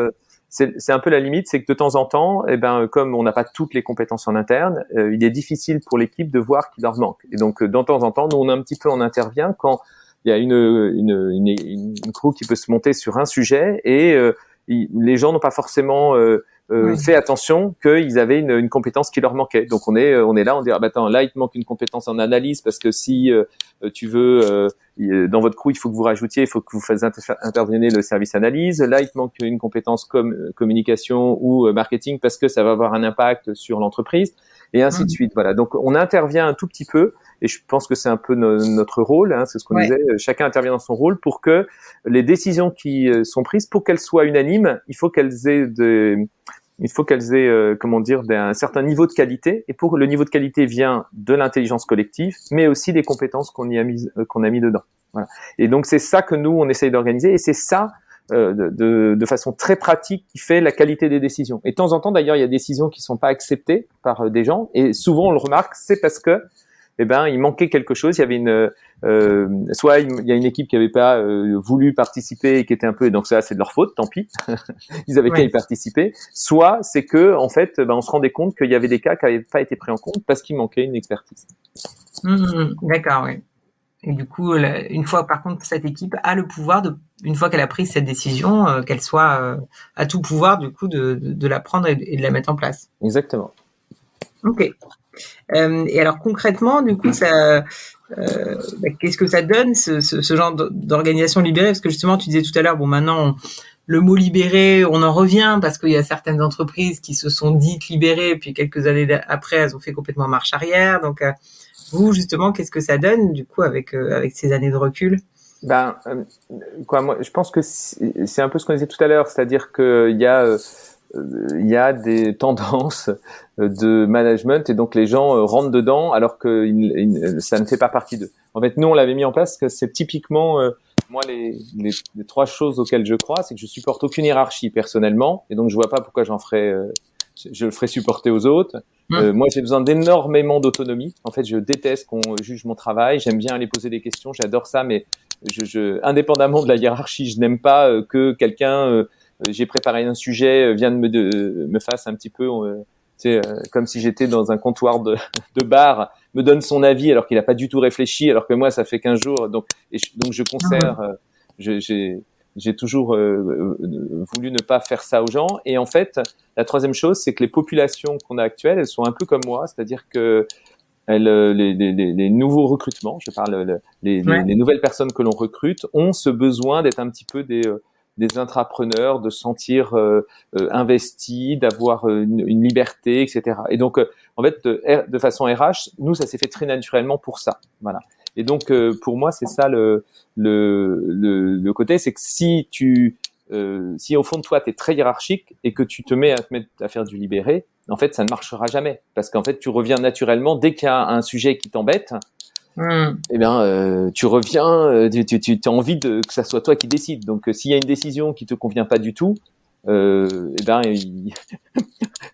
c'est un peu la limite, c'est que de temps en temps, comme on n'a pas toutes les compétences en interne, il est difficile pour l'équipe de voir qu'il leur manque. Et donc, de temps en temps, nous on intervient quand il y a une crew qui peut se monter sur un sujet, et les gens n'ont pas forcément fait attention qu'ils avaient une compétence qui leur manquait. Donc on est là, on dit attends, là il te manque une compétence en analyse, parce que si tu veux dans votre crew, il faut que vous rajoutiez, il faut que vous fassiez intervenir le service analyse. Là il te manque une compétence comme communication ou marketing, parce que ça va avoir un impact sur l'entreprise, et ainsi de suite. Voilà. Donc on intervient un tout petit peu. et je pense que c'est un peu notre rôle, hein, c'est ce qu'on disait, chacun intervient dans son rôle pour que les décisions qui sont prises, pour qu'elles soient unanimes, comment dire, d'un certain niveau de qualité. Et pour le niveau de qualité vient de l'intelligence collective, mais aussi des compétences qu'on a mis dedans. Voilà. Et donc c'est ça que nous on essaye d'organiser, et c'est ça de façon très pratique qui fait la qualité des décisions. Et de temps en temps d'ailleurs il y a des décisions qui sont pas acceptées par des gens, et souvent on le remarque, c'est parce que il manquait quelque chose. Il y avait soit il y a une équipe qui avait pas voulu participer et qui était un peu, et donc ça c'est de leur faute, tant pis. Ils avaient qu'à y participer. Soit c'est que en fait, on se rendait compte qu'il y avait des cas qui n'avaient pas été pris en compte parce qu'il manquait une expertise.
D'accord, oui. Et du coup, une fois, par contre, cette équipe a le pouvoir une fois qu'elle a pris cette décision, qu'elle soit à tout pouvoir, du coup, de la prendre et de la mettre en place.
Exactement.
Ok. Et alors concrètement, du coup, qu'est-ce que ça donne ce genre d'organisation libérée? Parce que justement, tu disais tout à l'heure, maintenant, le mot libéré, on en revient parce qu'il y a certaines entreprises qui se sont dites libérées, puis quelques années après, elles ont fait complètement marche arrière. Donc, vous, justement, qu'est-ce que ça donne, du coup, avec ces années de recul?
Moi, je pense que c'est un peu ce qu'on disait tout à l'heure, c'est-à-dire qu'il y a des tendances de management, et donc les gens rentrent dedans alors que ça ne fait pas partie d'eux. En fait, nous, on l'avait mis en place, que c'est typiquement, moi, les trois choses auxquelles je crois, c'est que je supporte aucune hiérarchie personnellement, et donc je vois pas pourquoi je le ferais supporter aux autres. Moi, j'ai besoin d'énormément d'autonomie. En fait, je déteste qu'on juge mon travail. J'aime bien aller poser des questions. J'adore ça, mais indépendamment de la hiérarchie, je n'aime pas que quelqu'un, j'ai préparé un sujet, vienne me fasse un petit peu, comme si j'étais dans un comptoir de bar, me donne son avis alors qu'il n'a pas du tout réfléchi, alors que moi, ça fait 15 jours. Donc je conserve. J'ai toujours voulu ne pas faire ça aux gens. Et en fait, la troisième chose, c'est que les populations qu'on a actuelles, elles sont un peu comme moi, c'est-à-dire que les nouveaux recrutements, je parle les nouvelles personnes que l'on recrute, ont ce besoin d'être un petit peu des intrapreneurs, de se sentir investis, d'avoir une liberté, etc. Et donc, en fait, de façon RH, nous, ça s'est fait très naturellement pour ça. Voilà. Et donc, pour moi, c'est ça le côté, c'est que si au fond de toi, tu es très hiérarchique et que tu te mets à faire du libéré, en fait, ça ne marchera jamais. Parce qu'en fait, tu reviens naturellement, dès qu'il y a un sujet qui t'embête, tu reviens, tu as envie que ça soit toi qui décides. Donc, s'il y a une décision qui te convient pas du tout,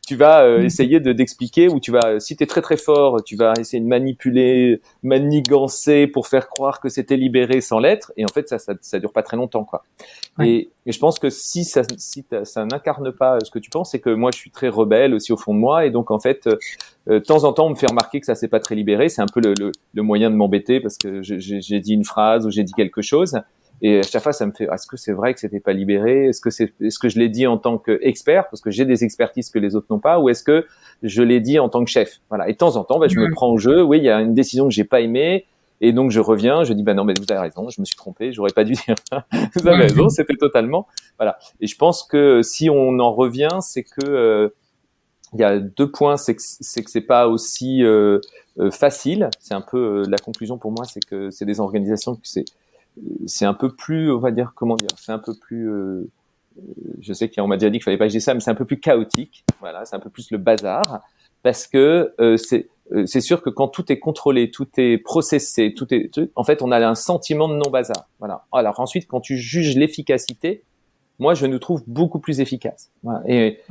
tu vas essayer d'expliquer, ou si tu es très très fort, tu vas essayer de manigancer pour faire croire que c'était libéré sans l'être, et en fait ça dure pas très longtemps, quoi. Et je pense que si ça n'incarne pas ce que tu penses, c'est que moi je suis très rebelle aussi au fond de moi, et donc en fait de temps en temps on me fait remarquer que ça s'est pas très libéré. C'est un peu le moyen de m'embêter parce que j'ai dit une phrase ou j'ai dit quelque chose. Et à chaque fois, ça me fait, est-ce que c'est vrai que c'était pas libéré? Est-ce que je l'ai dit en tant qu'expert, parce que j'ai des expertises que les autres n'ont pas, ou est-ce que je l'ai dit en tant que chef? Voilà. Et de temps en temps, je me prends au jeu. Oui, il y a une décision que j'ai pas aimée. Et donc, je reviens, je dis, non, mais vous avez raison, je me suis trompé, j'aurais pas dû dire ça. Vous avez raison, c'était totalement, voilà. Et je pense que si on en revient, c'est que, il y a deux points, c'est que c'est pas aussi facile. C'est un peu la conclusion pour moi, c'est que c'est des organisations que c'est un peu plus, on va dire, comment dire, c'est un peu plus, je sais qu'on m'a déjà dit qu'il fallait pas que je dise ça, mais c'est un peu plus chaotique. Voilà, c'est un peu plus le bazar, parce que c'est sûr que quand tout est contrôlé, tout est processé, en fait, on a un sentiment de non bazar. Voilà. Alors ensuite, quand tu juges l'efficacité, moi, je nous trouve beaucoup plus efficaces. Voilà. Et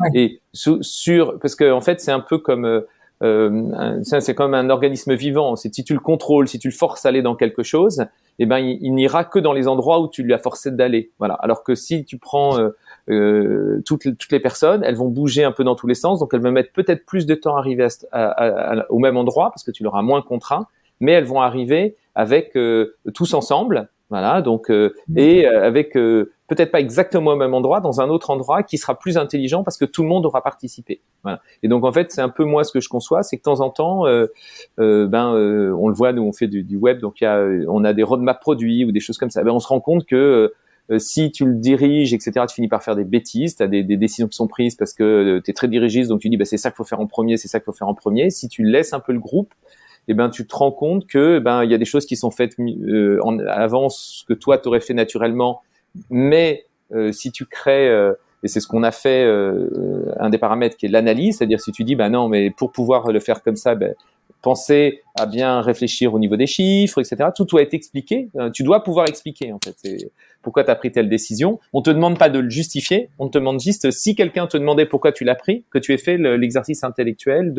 parce que en fait, c'est un peu comme c'est comme un organisme vivant. Si tu le contrôles, si tu le forces à aller dans quelque chose, il n'ira que dans les endroits où tu lui as forcé d'aller. Voilà. Alors que si tu prends toutes les personnes, elles vont bouger un peu dans tous les sens, donc elles vont mettre peut-être plus de temps à arriver au même endroit parce que tu l'auras moins contraint, mais elles vont arriver avec tous ensemble. Voilà. Donc et avec peut-être pas exactement au même endroit, dans un autre endroit qui sera plus intelligent parce que tout le monde aura participé. Voilà. Et donc en fait, c'est un peu moi ce que je conçois, c'est que de temps en temps, on le voit, nous on fait du web, donc on a des roadmaps produits ou des choses comme ça. On se rend compte que si tu le diriges, etc., tu finis par faire des bêtises, tu as des décisions qui sont prises parce que tu es très dirigiste, donc tu dis c'est ça qu'il faut faire en premier, c'est ça qu'il faut faire en premier. Si tu laisses un peu le groupe, eh ben tu te rends compte que il y a des choses qui sont faites en avance que toi t'aurais fait naturellement, mais si tu crées et c'est ce qu'on a fait, un des paramètres qui est l'analyse, c'est-à-dire si tu dis non, mais pour pouvoir le faire comme ça, penser à bien réfléchir au niveau des chiffres, etc. Tout doit être expliqué. Tu dois pouvoir expliquer, en fait. C'est pourquoi tu as pris telle décision. On te demande pas de le justifier. On te demande juste, si quelqu'un te demandait pourquoi tu l'as pris, que tu aies fait l'exercice intellectuel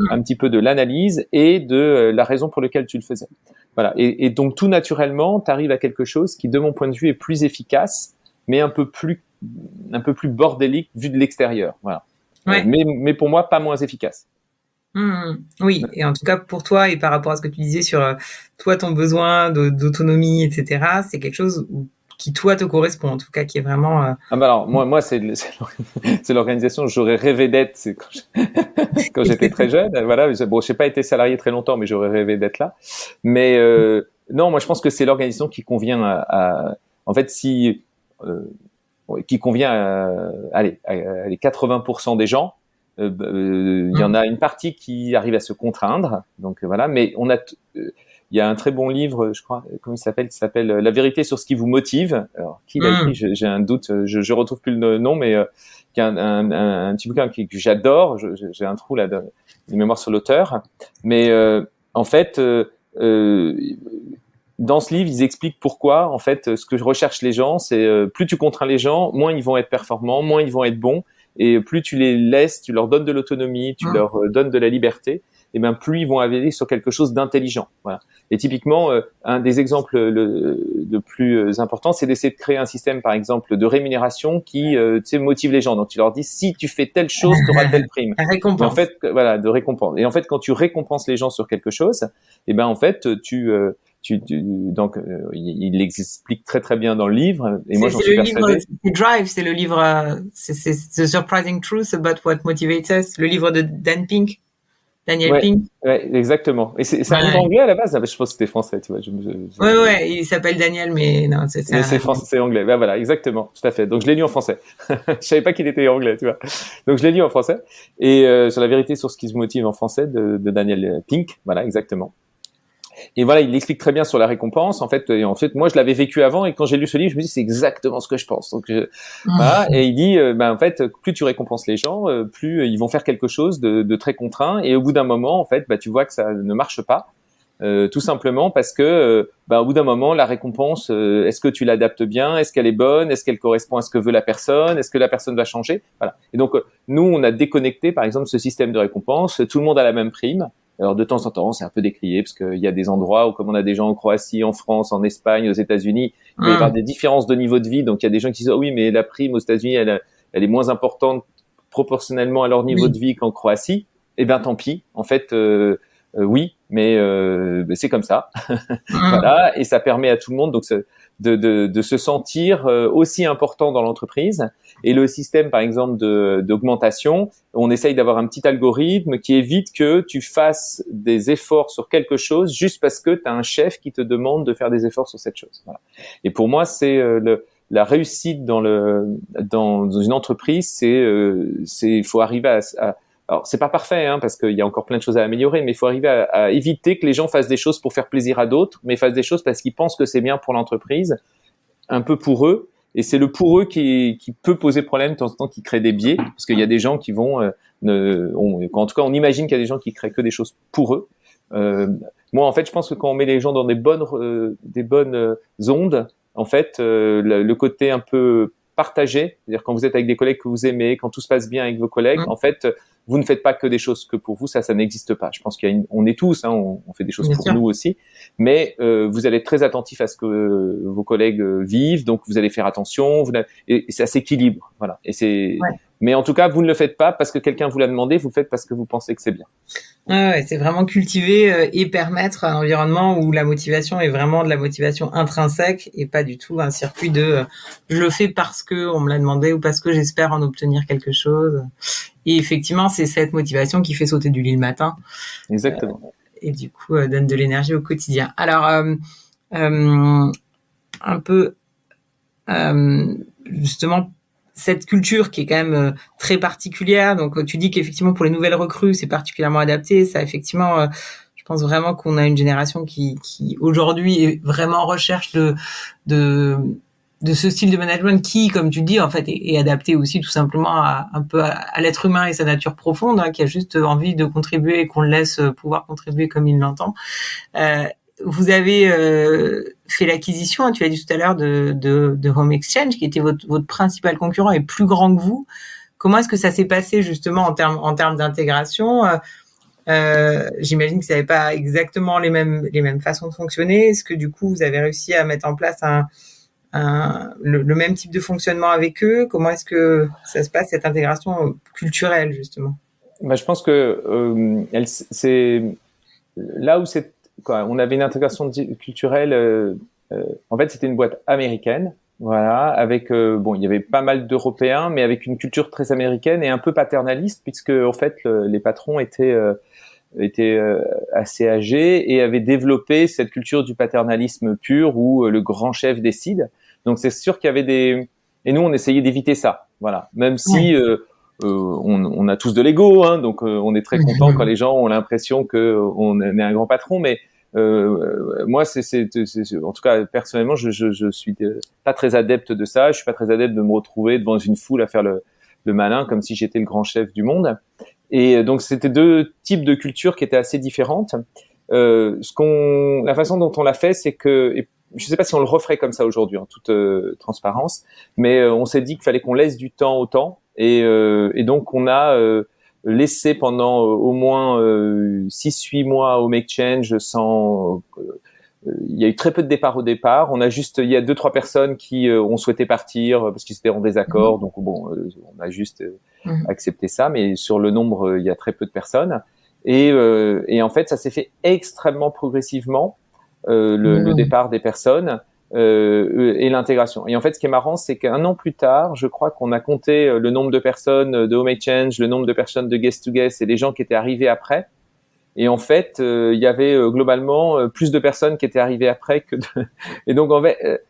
un petit peu de l'analyse et de la raison pour laquelle tu le faisais. Voilà. Et donc, tout naturellement, tu arrives à quelque chose qui, de mon point de vue, est plus efficace, mais un peu plus bordélique vu de l'extérieur. Voilà.
Ouais.
Mais pour moi, pas moins efficace.
Oui, et en tout cas pour toi et par rapport à ce que tu disais sur toi, ton besoin d'autonomie, etc., c'est quelque chose qui toi te correspond, en tout cas qui est vraiment.
Alors moi c'est l'organisation. J'aurais rêvé d'être quand j'étais très jeune. Voilà, bon, j'ai pas été salarié très longtemps, mais j'aurais rêvé d'être là. Mais non, moi je pense que c'est l'organisation qui convient en fait qui convient à 80% des gens. Il y en a une partie qui arrive à se contraindre, donc voilà. Mais il y a un très bon livre, je crois, comment il s'appelle, qui s'appelle La vérité sur ce qui vous motive. Alors, qui l'a écrit, j'ai un doute, je retrouve plus le nom, mais qui est un petit bouquin que j'adore. J'ai un trou là de mémoire sur l'auteur, mais en fait, dans ce livre, ils expliquent pourquoi, en fait, ce que recherchent les gens, c'est plus tu contrains les gens, moins ils vont être performants, moins ils vont être bons. Et plus tu les laisses, tu leur donnes de l'autonomie, tu leur donnes de la liberté, et plus ils vont aller sur quelque chose d'intelligent. Voilà. Et typiquement, un des exemples le plus important, c'est d'essayer de créer un système, par exemple, de rémunération qui motive les gens. Donc tu leur dis, si tu fais telle chose, tu auras telle prime.
Récompense.
Et en fait, voilà, de récompense. Et en fait, quand tu récompenses les gens sur quelque chose, en fait, donc il l'explique très très bien dans le livre, et moi j'en suis persuadé.
C'est Drive, c'est le livre, c'est The Surprising Truth About What Motivates Us, le livre de Daniel Pink.
Ouais, exactement. Et c'est un livre anglais à la base. Je pense que c'était français, tu vois.
Ouais, il s'appelle Daniel, mais non,
c'est français, c'est anglais. Voilà, exactement, tout à fait. Donc je l'ai lu en français. Je savais pas qu'il était anglais, tu vois. Donc je l'ai lu en français. Et sur la vérité sur ce qui se motive en français de Daniel Pink. Voilà, exactement. Et voilà, il l'explique très bien sur la récompense. En fait, moi, je l'avais vécu avant, et quand j'ai lu ce livre, je me dis c'est exactement ce que je pense. Donc, voilà. Et il dit, en fait, plus tu récompenses les gens, plus ils vont faire quelque chose de très contraint. Et au bout d'un moment, en fait, tu vois que ça ne marche pas, tout simplement parce que, au bout d'un moment, la récompense, est-ce que tu l'adaptes bien? Est-ce qu'elle est bonne? Est-ce qu'elle correspond à ce que veut la personne? Est-ce que la personne va changer? Voilà. Et donc, nous, on a déconnecté, par exemple, ce système de récompense. Tout le monde a la même prime. Alors de temps en temps, c'est un peu décrié parce qu'il y a des endroits où, comme on a des gens en Croatie, en France, en Espagne, aux États-Unis, il peut y avoir des différences de niveau de vie. Donc il y a des gens qui disent oui, mais la prime aux États-Unis, elle est moins importante proportionnellement à leur niveau de vie qu'en Croatie. Eh ben tant pis. En fait, oui, mais c'est comme ça. Voilà, et ça permet à tout le monde donc de se sentir aussi important dans l'entreprise. Et le système, par exemple, d'augmentation, on essaye d'avoir un petit algorithme qui évite que tu fasses des efforts sur quelque chose juste parce que tu as un chef qui te demande de faire des efforts sur cette chose. Voilà. Et pour moi, c'est la réussite dans une entreprise, il faut arriver alors c'est pas parfait, parce qu'il y a encore plein de choses à améliorer, mais il faut arriver à éviter que les gens fassent des choses pour faire plaisir à d'autres, mais fassent des choses parce qu'ils pensent que c'est bien pour l'entreprise, un peu pour eux. Et c'est le pour eux qui peut poser problème de temps en temps, qui crée des biais, parce qu'il y a des gens qui vont, en tout cas, on imagine qu'il y a des gens qui créent que des choses pour eux. Moi, en fait, je pense que quand on met les gens dans des bonnes ondes, en fait, le côté un peu partagé, c'est-à-dire quand vous êtes avec des collègues que vous aimez, quand tout se passe bien avec vos collègues, en fait, vous ne faites pas que des choses que pour vous, ça n'existe pas. Je pense on est tous, on fait des choses pour nous aussi, mais vous allez être très attentif à ce que vos collègues vivent, donc vous allez faire attention, et ça s'équilibre, voilà. Mais en tout cas, vous ne le faites pas parce que quelqu'un vous l'a demandé, vous le faites parce que vous pensez que c'est bien.
Ouais, c'est vraiment cultiver et permettre un environnement où la motivation est vraiment de la motivation intrinsèque et pas du tout un circuit de je le fais parce que on me l'a demandé ou parce que j'espère en obtenir quelque chose. Et effectivement, c'est cette motivation qui fait sauter du lit le matin.
Exactement.
Et du coup, donne de l'énergie au quotidien. Alors, un peu, justement, cette culture qui est quand même très particulière. Donc, tu dis qu'effectivement, pour les nouvelles recrues, c'est particulièrement adapté. Ça, effectivement, je Je pense vraiment qu'on a une génération qui aujourd'hui est vraiment en recherche de ce style de management qui, comme tu dis, en fait, est adapté aussi tout simplement un peu à l'être humain et sa nature profonde, qui a juste envie de contribuer et qu'on le laisse pouvoir contribuer comme il l'entend. Vous avez fait l'acquisition, tu as dit tout à l'heure, de Home Exchange, qui était votre principal concurrent et plus grand que vous. Comment est-ce que ça s'est passé justement en termes d'intégration? J'imagine que ça n'avait pas exactement les mêmes façons de fonctionner. Est-ce que du coup vous avez réussi à mettre en place le même type de fonctionnement avec eux? Comment est-ce que ça se passe, cette intégration culturelle justement?
Je pense que c'est là où on avait une intégration culturelle. En fait, c'était une boîte américaine. Voilà, avec il y avait pas mal d'Européens, mais avec une culture très américaine et un peu paternaliste, puisque en fait les patrons étaient assez âgés et avaient développé cette culture du paternalisme pur où le grand chef décide. Donc c'est sûr qu'il y avait et nous on essayait d'éviter ça. Voilà, même si on a tous de l'ego, hein, donc on est très content quand les gens ont l'impression que on est un grand patron, mais moi, en tout cas, personnellement, je suis pas très adepte de ça. Je suis pas très adepte de me retrouver devant une foule à faire le malin comme si j'étais le grand chef du monde. Et donc, c'était deux types de cultures qui étaient assez différentes. La façon dont on l'a fait, c'est que, et je sais pas si on le referait comme ça aujourd'hui, en toute transparence, mais on s'est dit qu'il fallait qu'on laisse du temps au temps. Et donc, on a laissé pendant au moins 6-8 mois au Make Change sans il y a eu très peu de départs au départ. Il y a 2-3 personnes qui ont souhaité partir parce qu'ils étaient en désaccord. Donc bon, on a juste accepté ça, mais sur le nombre, il y a très peu de personnes. Et en fait, ça s'est fait extrêmement progressivement, le départ des personnes et l'intégration. Et en fait, ce qui est marrant, c'est qu'un an plus tard, je crois qu'on a compté le nombre de personnes de Home Exchange, le nombre de personnes de Guest to Guest et les gens qui étaient arrivés après. Et en fait, il y avait globalement plus de personnes qui étaient arrivées après que Et donc en fait,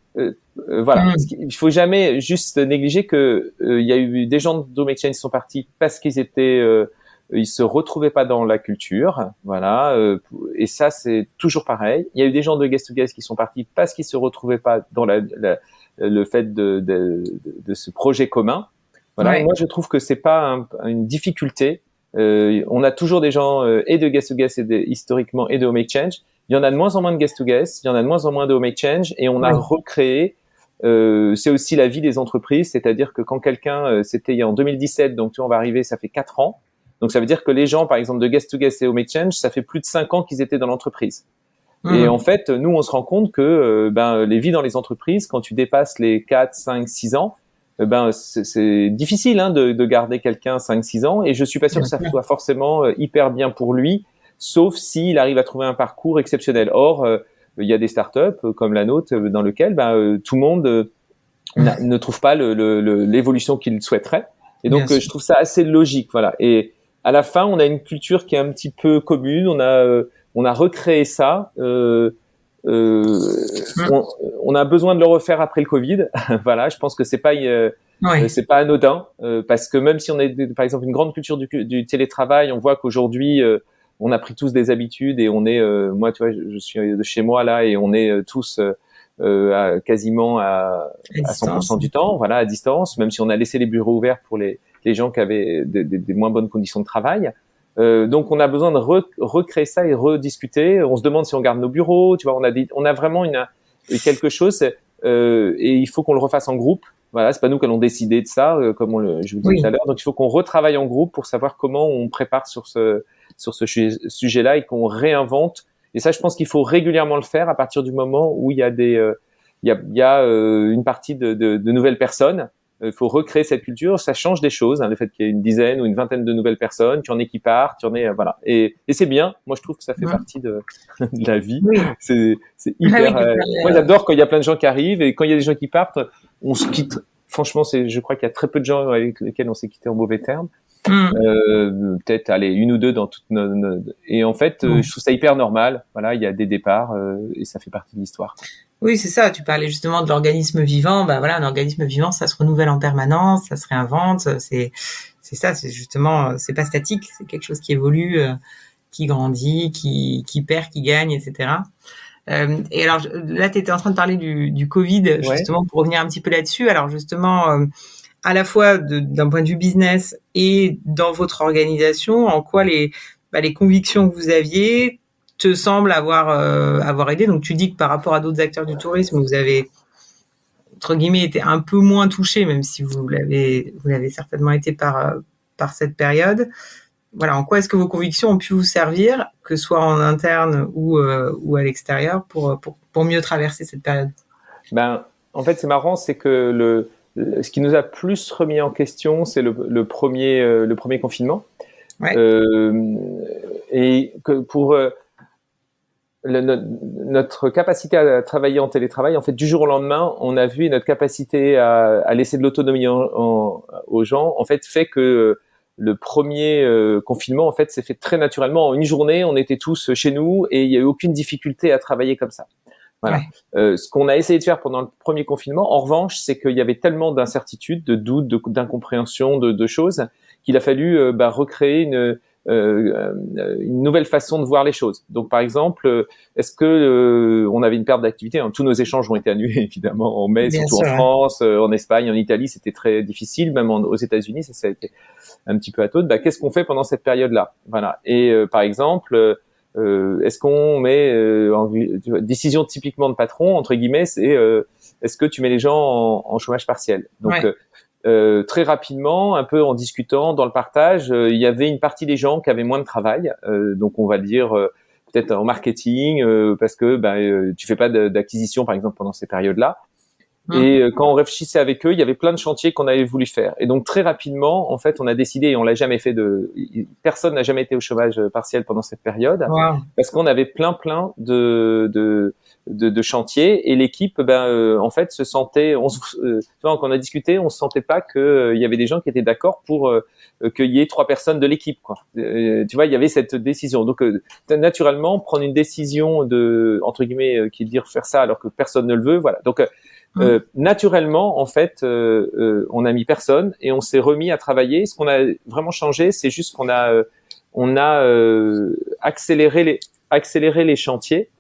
voilà, il faut jamais juste négliger que il y a eu des gens de Home Exchange qui sont partis parce qu'ils se retrouvaient pas dans la culture, voilà. Et ça, c'est toujours pareil. Il y a eu des gens de Guest to Guest qui sont partis parce qu'ils se retrouvaient pas dans le fait de ce projet commun. Voilà. Ouais. Moi, je trouve que c'est pas une difficulté. On a toujours des gens et de Guest to Guest historiquement et de Home Exchange. Il y en a de moins en moins de Guest to Guest, il y en a de moins en moins de Home Exchange, et on a recréé. C'est aussi la vie des entreprises, c'est-à-dire que quand quelqu'un, c'était en 2017, donc tu vois, on va arriver, ça fait 4 ans. Donc ça veut dire que les gens, par exemple, de Guest to Guest et Home Exchange, ça fait plus de 5 ans qu'ils étaient dans l'entreprise. Et en fait, nous, on se rend compte que les vies dans les entreprises, quand tu dépasses les 4, 5, 6 ans, c'est difficile de garder quelqu'un 5-6 ans, et je suis pas sûr que ça soit forcément hyper bien pour lui, sauf s'il arrive à trouver un parcours exceptionnel. Or, il y a des startups comme la nôtre dans lequel tout le monde ne trouve pas l'évolution qu'il souhaiterait, et donc je trouve ça assez logique, voilà. Et à la fin, on a une culture qui est un petit peu commune, on a recréé ça. On a besoin de le refaire après le Covid. Voilà, je pense que c'est pas anodin, parce que même si on est par exemple une grande culture du télétravail, on voit qu'aujourd'hui on a pris tous des habitudes, et on est moi tu vois, je suis de chez moi là, et on est tous quasiment à 100% du temps, voilà, à distance, même si on a laissé les bureaux ouverts pour les gens qui avaient des moins bonnes conditions de travail. Donc on a besoin de recréer ça et rediscuter. On se demande si on garde nos bureaux, tu vois. On a vraiment quelque chose, et il faut qu'on le refasse en groupe. Voilà, c'est pas nous qui allons décider de ça, comme je vous disais tout à l'heure. Donc il faut qu'on retravaille en groupe pour savoir comment on prépare sur ce sujet-là, et qu'on réinvente. Et ça, je pense qu'il faut régulièrement le faire à partir du moment où il y a une partie de nouvelles personnes. Il faut recréer cette culture, ça change des choses, le fait qu'il y ait une dizaine ou une vingtaine de nouvelles personnes, qu'il y en ait qui partent, voilà. Et c'est bien. Moi, je trouve que ça fait partie de la vie. Oui. C'est hyper. Moi, j'adore quand il y a plein de gens qui arrivent, et quand il y a des gens qui partent, on se quitte. Franchement, je crois qu'il y a très peu de gens avec lesquels on s'est quitté en mauvais termes. Peut-être une ou deux dans toute et en fait, je trouve ça hyper normal. Voilà, il y a des départs, et ça fait partie de l'histoire.
Oui, c'est ça. Tu parlais justement de l'organisme vivant. Voilà, un organisme vivant, ça se renouvelle en permanence, ça se réinvente. C'est ça. C'est justement, c'est pas statique. C'est quelque chose qui évolue, qui grandit, qui perd, qui gagne, etc. Et alors là, tu étais en train de parler du Covid, justement, pour revenir un petit peu là-dessus. Alors justement, à la fois d'un point de vue business et dans votre organisation, en quoi les convictions que vous aviez te semblent avoir aidé. Donc tu dis que par rapport à d'autres acteurs du tourisme, vous avez entre guillemets été un peu moins touché, même si vous l'avez certainement été par cette période. Voilà, en quoi est-ce que vos convictions ont pu vous servir, que ce soit en interne ou à l'extérieur, pour mieux traverser cette période?
En fait, c'est marrant, c'est que ce qui nous a plus remis en question, c'est le premier confinement.
Ouais.
Et que pour notre capacité à travailler en télétravail, en fait, du jour au lendemain, on a vu notre capacité à laisser de l'autonomie aux gens, en fait, fait que le premier confinement, en fait, s'est fait très naturellement. En une journée, on était tous chez nous et il n'y a eu aucune difficulté à travailler comme ça. Voilà. Ouais. Ce qu'on a essayé de faire pendant le premier confinement, en revanche, c'est qu'il y avait tellement d'incertitudes, de doutes, d'incompréhension, de choses, qu'il a fallu recréer une nouvelle façon de voir les choses. Donc, par exemple, est-ce que on avait une perte d'activité, hein, tous nos échanges ont été annulés, évidemment, en mai, surtout en France, en Espagne, en Italie, c'était très difficile, même aux États-Unis, ça a été un petit peu à taux. Qu'est-ce qu'on fait pendant cette période-là? Voilà. Et par exemple, est-ce qu'on met décision typiquement de patron, entre guillemets, c'est est-ce que tu mets les gens en chômage partiel? Donc très rapidement, un peu en discutant dans le partage, il y avait une partie des gens qui avaient moins de travail, donc on va dire peut-être en marketing, parce que tu fais pas d'acquisition par exemple pendant ces périodes-là. Et quand on réfléchissait avec eux, il y avait plein de chantiers qu'on avait voulu faire. Et donc très rapidement, en fait, on a décidé, et on l'a jamais fait personne n'a jamais été au chômage partiel pendant cette période, parce qu'on avait plein de chantiers, et l'équipe, en fait, se sentait, quand on a discuté, on se sentait pas que il y avait des gens qui étaient d'accord pour qu'il y ait 3 personnes de l'équipe, quoi. Tu vois, il y avait cette décision. Donc naturellement, prendre une décision entre guillemets, qui est de dire faire ça alors que personne ne le veut, voilà. Donc naturellement, en fait, on a mis personne et on s'est remis à travailler. Ce qu'on a vraiment changé, c'est juste qu'on a accéléré les chantiers.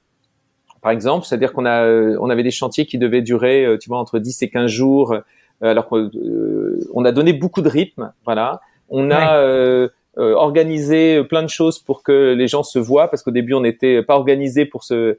Par exemple, c'est-à-dire qu'on avait des chantiers qui devaient durer, tu vois, entre 10 et 15 jours, alors qu'on a donné beaucoup de rythme, voilà. On a organisé plein de choses pour que les gens se voient, parce qu'au début, on n'était pas organisé pour se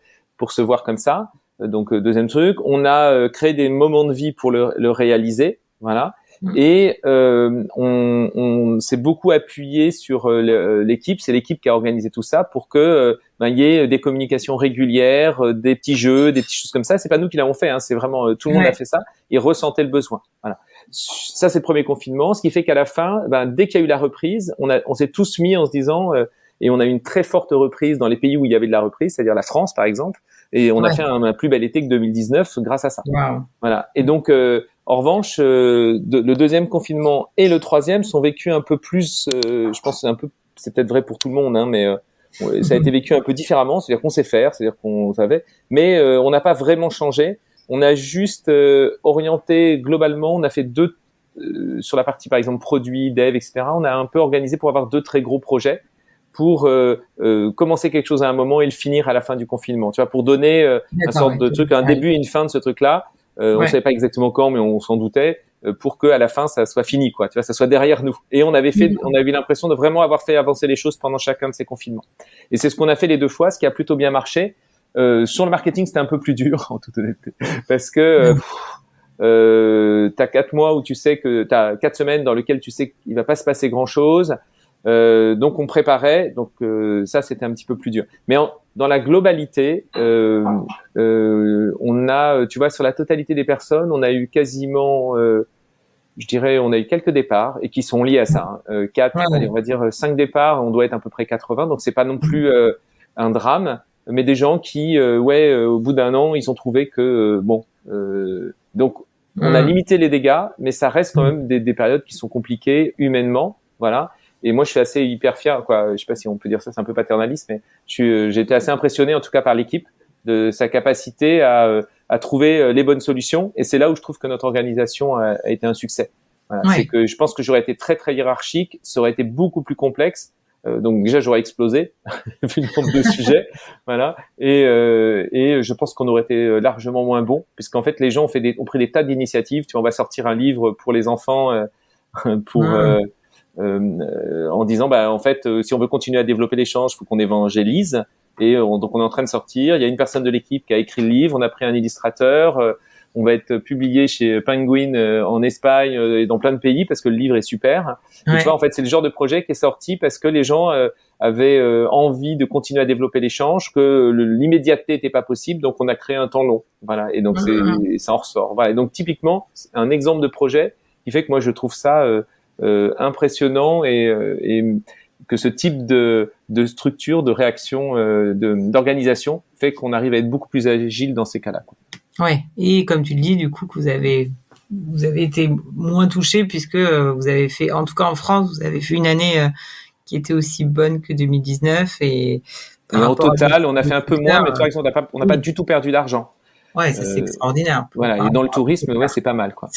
voir comme ça. Donc deuxième truc, on a créé des moments de vie pour le réaliser, voilà. Et on s'est beaucoup appuyé sur l'équipe. C'est l'équipe qui a organisé tout ça pour que il y ait des communications régulières, des petits jeux, des petites choses comme ça. C'est pas nous qui l'avons fait, hein, c'est vraiment tout le monde a fait ça. Ils ressentaient le besoin. Voilà. Ça c'est le premier confinement, ce qui fait qu'à la fin, dès qu'il y a eu la reprise, on s'est tous mis en se disant et on a eu une très forte reprise dans les pays où il y avait de la reprise, c'est-à-dire la France par exemple. Et on a fait un plus bel été que 2019 grâce à ça.
Wow.
Voilà. Et donc, en revanche, le deuxième confinement et le troisième sont vécus un peu plus. Je pense que c'est peut-être vrai pour tout le monde, hein, mais ça a été vécu un peu différemment. C'est-à-dire qu'on sait faire, c'est-à-dire qu'on savait, mais on n'a pas vraiment changé. On a juste orienté globalement. On a fait deux sur la partie, par exemple, produits, dev, etc. On a un peu organisé pour avoir 2 très gros projets, pour commencer quelque chose à un moment et le finir à la fin du confinement, tu vois, pour donner un sorte de truc, un début et une fin de ce truc-là. On savait pas exactement quand, mais on s'en doutait, pour que à la fin ça soit fini, quoi, tu vois, ça soit derrière nous. Et on avait eu l'impression de vraiment avoir fait avancer les choses pendant chacun de ces confinements. Et c'est ce qu'on a fait les 2 fois, ce qui a plutôt bien marché. Sur le marketing, c'était un peu plus dur, en toute honnêteté, parce que t'as 4 mois où tu sais que t'as 4 semaines dans lesquelles tu sais qu'il va pas se passer grand-chose. Donc on préparait, donc ça c'était un petit peu plus dur. Mais dans la globalité, on a, tu vois, sur la totalité des personnes, on a eu quasiment, je dirais, on a eu quelques départs et qui sont liés à ça. 4, allez, on va dire 5 départs, on doit être à peu près 80, donc c'est pas non plus un drame, mais des gens qui, au bout d'un an, ils ont trouvé que donc on a limité les dégâts, mais ça reste quand même des périodes qui sont compliquées humainement, voilà. Et moi, je suis assez hyper fier, quoi. Je sais pas si on peut dire ça, c'est un peu paternaliste, mais j'ai été assez impressionné, en tout cas, par l'équipe, de sa capacité à trouver les bonnes solutions. Et c'est là où je trouve que notre organisation a été un succès. Voilà. C'est que je pense que j'aurais été très, très hiérarchique, ça aurait été beaucoup plus complexe. Donc déjà j'aurais explosé vu le nombre de sujets, voilà. Et je pense qu'on aurait été largement moins bon, puisqu'en fait les gens ont pris des tas d'initiatives. Tu vois, on va sortir un livre pour les enfants, pour en disant en fait si on veut continuer à développer l'échange, il faut qu'on évangélise. Et donc on est en train de sortir. Il y a une personne de l'équipe qui a écrit le livre. On a pris un illustrateur. On va être publié chez Penguin en Espagne et dans plein de pays parce que le livre est super. Ouais. Et tu vois, en fait, c'est le genre de projet qui est sorti parce que les gens avaient envie de continuer à développer l'échange, que l'immédiateté n'était pas possible, donc on a créé un temps long. Voilà. Et donc ça en ressort. Voilà. Et donc typiquement, un exemple de projet qui fait que moi je trouve ça impressionnant et que ce type de structure, de réaction, d'organisation fait qu'on arrive à être beaucoup plus agile dans ces cas-là.
Ouais. Et comme tu le dis, du coup, que vous avez été moins touché puisque vous avez fait, en tout cas en France, vous avez fait une année qui était aussi bonne que 2019 et
au total, on a fait un peu moins, mais par exemple, on n'a pas du tout perdu d'argent.
Ouais, ça c'est extraordinaire.
Voilà. Et dans le tourisme, ouais, c'est pas mal, quoi.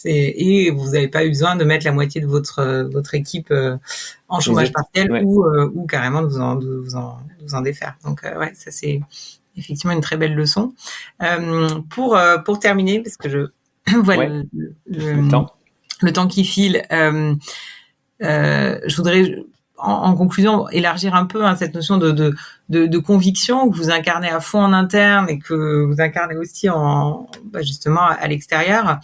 Et vous n'avez pas eu besoin de mettre la moitié de votre équipe en chômage partiel ou carrément de vous en défaire. Donc ouais, ça c'est effectivement une très belle leçon. Pour terminer, parce que je vois le temps qui file, je voudrais en conclusion élargir un peu cette notion de conviction que vous incarnez à fond en interne et que vous incarnez aussi justement à l'extérieur.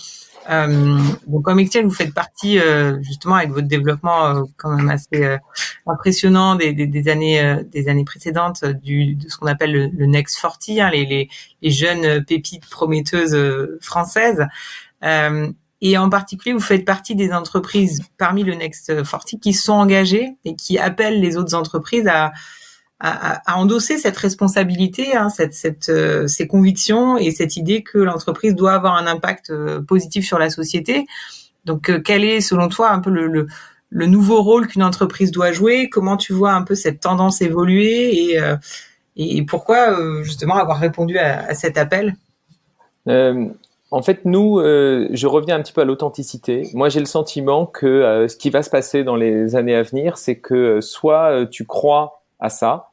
Donc comme Etienne, vous faites partie justement avec votre développement quand même assez impressionnant des années précédentes de ce qu'on appelle le Next 40, hein, les jeunes pépites prometteuses françaises. Et en particulier, vous faites partie des entreprises parmi le Next 40 qui sont engagées et qui appellent les autres entreprises à endosser cette responsabilité, hein, ces convictions et cette idée que l'entreprise doit avoir un impact positif sur la société. Donc, quel est, selon toi, un peu le nouveau rôle qu'une entreprise doit jouer? Comment tu vois un peu cette tendance évoluer et pourquoi, justement, avoir répondu à cet appel?
En fait, nous, je reviens un petit peu à l'authenticité. Moi, j'ai le sentiment que ce qui va se passer dans les années à venir, c'est que soit tu crois à ça,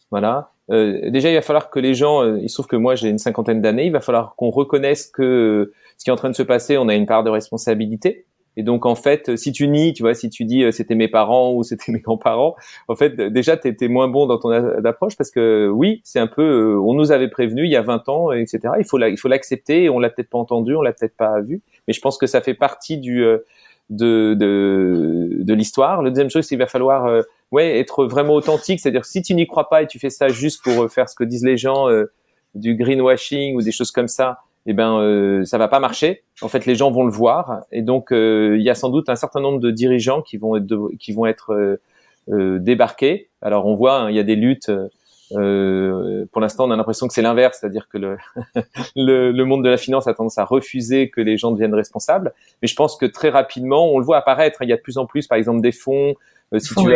voilà. Déjà, il va falloir que les gens, il se trouve que moi j'ai une 50aine d'années, il va falloir qu'on reconnaisse que ce qui est en train de se passer, on a une part de responsabilité. Et donc en fait, si tu nies, tu vois, si tu dis c'était mes parents ou c'était mes grands-parents, en fait déjà t'es moins bon dans ton approche parce que oui, c'est un peu, on nous avait prévenu il y a 20 ans, etc. Il faut l'accepter. On l'a peut-être pas entendu, on l'a peut-être pas vu, mais je pense que ça fait partie de l'histoire. Le deuxième chose, c'est qu'il va falloir être vraiment authentique, c'est-à-dire si tu n'y crois pas et tu fais ça juste pour faire ce que disent les gens, du greenwashing ou des choses comme ça, ça va pas marcher. En fait, les gens vont le voir et donc il y a sans doute un certain nombre de dirigeants qui vont être débarqués. Alors on voit, hein, il y a des luttes. Pour l'instant, on a l'impression que c'est l'inverse, c'est-à-dire que le monde de la finance a tendance à refuser que les gens deviennent responsables. Mais je pense que très rapidement, on le voit apparaître. Il y a de plus en plus, par exemple, des fonds. Si tu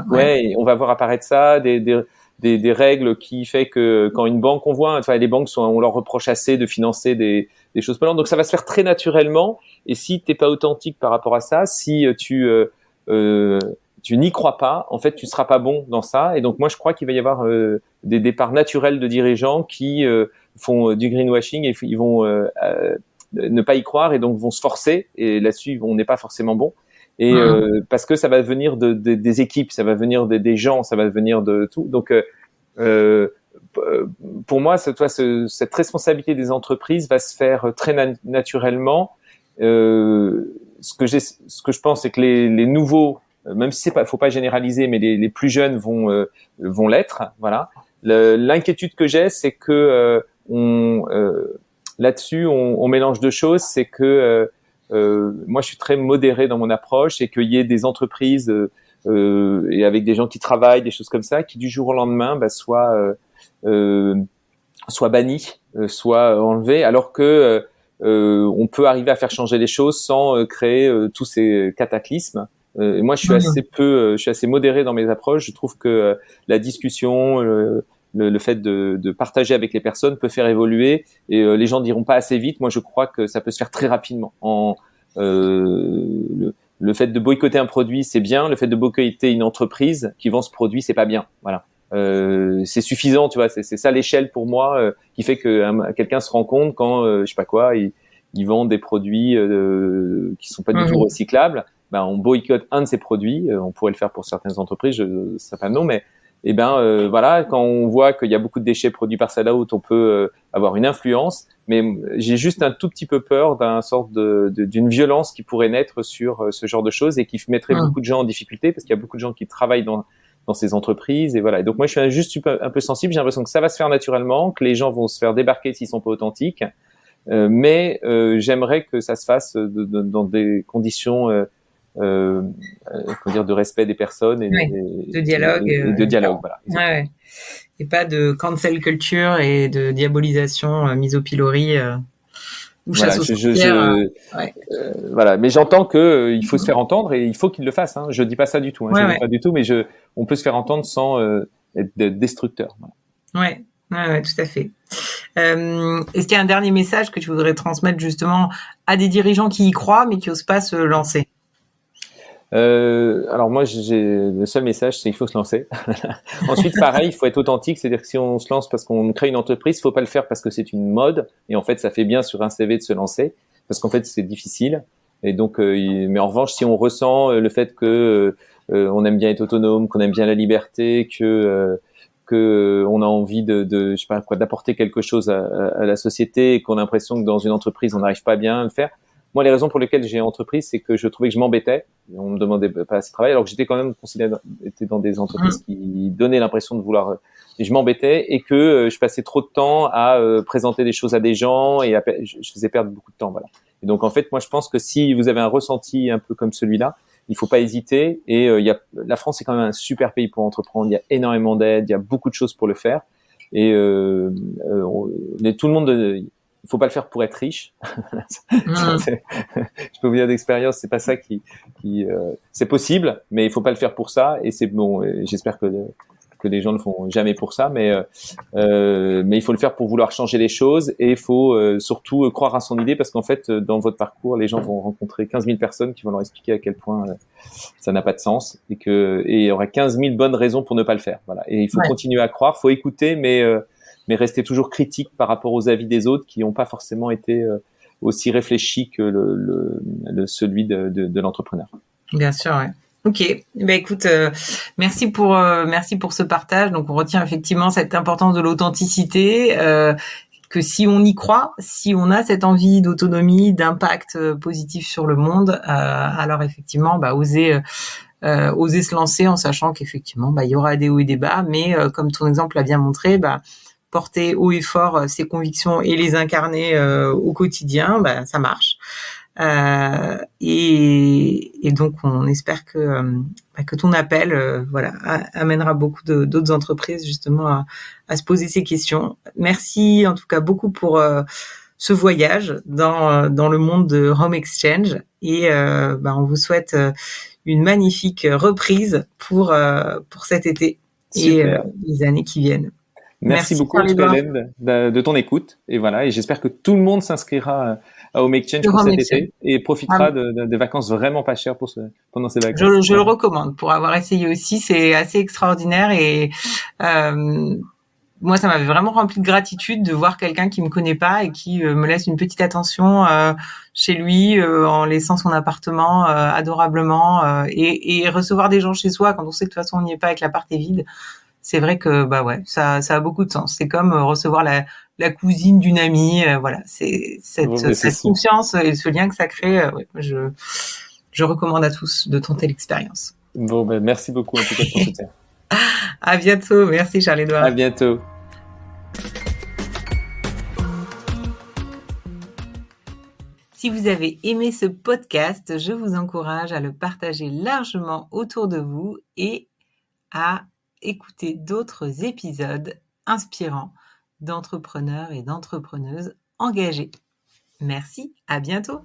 ouais, on va voir apparaître ça, des règles qui fait que quand une banque, on voit, enfin, les banques on leur reproche assez de financer des choses polluantes. Donc ça va se faire très naturellement. Et si t'es pas authentique par rapport à ça, si tu n'y crois pas, en fait, tu seras pas bon dans ça. Et donc, moi, je crois qu'il va y avoir des départs naturels de dirigeants qui font du greenwashing et ils vont ne pas y croire et donc vont se forcer. Et là-dessus, on n'est pas forcément bon. Et parce que ça va venir des équipes, ça va venir des gens, ça va venir de tout. Donc, pour moi, cette responsabilité des entreprises va se faire très naturellement. Ce que je pense, c'est que les nouveaux, même si faut pas généraliser, mais les plus jeunes vont l'être. Voilà. L'inquiétude que j'ai, c'est que là-dessus, on mélange deux choses. C'est que moi, je suis très modéré dans mon approche, et qu'il y ait des entreprises et avec des gens qui travaillent, des choses comme ça, qui du jour au lendemain, soit bannis, soit enlevés, alors que on peut arriver à faire changer les choses sans créer tous ces cataclysmes. Et moi, je suis assez modéré dans mes approches. Je trouve que la discussion, le fait de partager avec les personnes peut faire évoluer, et les gens diront pas assez vite. Moi, je crois que ça peut se faire très rapidement. le fait de boycotter un produit, c'est bien. Le fait de boycotter une entreprise qui vend ce produit, c'est pas bien. Voilà. C'est suffisant, tu vois. C'est ça l'échelle pour moi qui fait que quelqu'un se rend compte quand, je sais pas quoi, ils vendent des produits qui sont pas du tout recyclables. Ben, on boycotte un de ces produits. On pourrait le faire pour certaines entreprises, je sais pas non, mais voilà, quand on voit qu'il y a beaucoup de déchets produits par Salaout, on peut avoir une influence. Mais j'ai juste un tout petit peu peur d'une violence qui pourrait naître sur ce genre de choses et qui mettrait beaucoup de gens en difficulté parce qu'il y a beaucoup de gens qui travaillent dans ces entreprises et voilà. Et donc moi je suis juste un peu sensible. J'ai l'impression que ça va se faire naturellement, que les gens vont se faire débarquer s'ils sont pas authentiques, mais j'aimerais que ça se fasse dans des conditions comment dire, de respect des personnes et
de dialogue,
et de dialogue. Voilà.
Ouais. Et pas de cancel culture et de diabolisation mise au pilori ou chasse aux sorcières.
Voilà, mais j'entends que il faut se faire entendre et il faut qu'il le fasse. Hein. Je dis pas ça du tout. Hein. Je dis pas du tout, mais on peut se faire entendre sans être destructeur.
Voilà. Ouais, tout à fait. Est-ce qu'il y a un dernier message que tu voudrais transmettre justement à des dirigeants qui y croient mais qui osent pas se lancer?
Alors moi, le seul message, c'est qu'il faut se lancer. Ensuite, pareil, il faut être authentique, c'est-à-dire que si on se lance parce qu'on crée une entreprise, il faut pas le faire parce que c'est une mode. Et en fait, ça fait bien sur un CV de se lancer, parce qu'en fait, c'est difficile. Et donc, mais en revanche, si on ressent le fait que on aime bien être autonome, qu'on aime bien la liberté, que on a envie je sais pas quoi, d'apporter quelque chose à la société, et qu'on a l'impression que dans une entreprise, on n'arrive pas bien à le faire. Moi, les raisons pour lesquelles j'ai entrepris, c'est que je trouvais que je m'embêtais. On me demandait pas assez de travail, alors que j'étais quand même était dans des entreprises qui donnaient l'impression de vouloir. Et je m'embêtais et que je passais trop de temps à présenter des choses à des gens et je faisais perdre beaucoup de temps. Voilà. Et donc, en fait, moi, je pense que si vous avez un ressenti un peu comme celui-là, il faut pas hésiter. Et la France est quand même un super pays pour entreprendre. Il y a énormément d'aide, il y a beaucoup de choses pour le faire. Et tout le monde. Il faut pas le faire pour être riche. Je peux vous dire d'expérience, c'est pas ça c'est possible, mais il faut pas le faire pour ça. Et c'est bon. Et j'espère que les gens ne le font jamais pour ça, mais il faut le faire pour vouloir changer les choses. Et il faut surtout croire à son idée, parce qu'en fait, dans votre parcours, les gens vont rencontrer 15 000 personnes qui vont leur expliquer à quel point ça n'a pas de sens et il y aura 15 000 bonnes raisons pour ne pas le faire. Voilà. Et il faut continuer à croire, faut écouter, mais rester toujours critique par rapport aux avis des autres qui n'ont pas forcément été aussi réfléchis que celui de l'entrepreneur.
Bien sûr, ouais. Ok, écoute, merci pour ce partage. Donc on retient effectivement cette importance de l'authenticité, que si on y croit, si on a cette envie d'autonomie, d'impact positif sur le monde, alors effectivement, oser se lancer en sachant qu'effectivement, il y aura des hauts et des bas, mais comme ton exemple l'a bien montré, porter haut et fort ses convictions et les incarner au quotidien, ça marche. Et donc on espère que ton appel amènera beaucoup d'autres entreprises justement à se poser ces questions. Merci en tout cas beaucoup pour ce voyage dans le monde de Home Exchange et on vous souhaite une magnifique reprise pour cet été.
Super.
Et les années qui viennent.
Merci beaucoup, Hélène, de ton écoute. Et voilà, et j'espère que tout le monde s'inscrira à Home Exchange pour cet été et profitera de vacances vraiment pas chères pendant ces vacances.
Je le recommande pour avoir essayé aussi. C'est assez extraordinaire et moi, ça m'avait vraiment rempli de gratitude de voir quelqu'un qui me connaît pas et qui me laisse une petite attention chez lui en laissant son appartement adorablement et recevoir des gens chez soi quand on sait que de toute façon on n'y est pas et que l'appart est vide. C'est vrai que ça a beaucoup de sens. C'est comme recevoir la cousine d'une amie. Voilà, c'est cette confiance et ce lien que ça crée. Je recommande à tous de tenter l'expérience.
Bon, merci beaucoup en tout cas pour ton soutien.
À bientôt. Merci Charles-Édouard.
À bientôt.
Si vous avez aimé ce podcast, je vous encourage à le partager largement autour de vous et à écouter d'autres épisodes inspirants d'entrepreneurs et d'entrepreneuses engagés. Merci, à bientôt.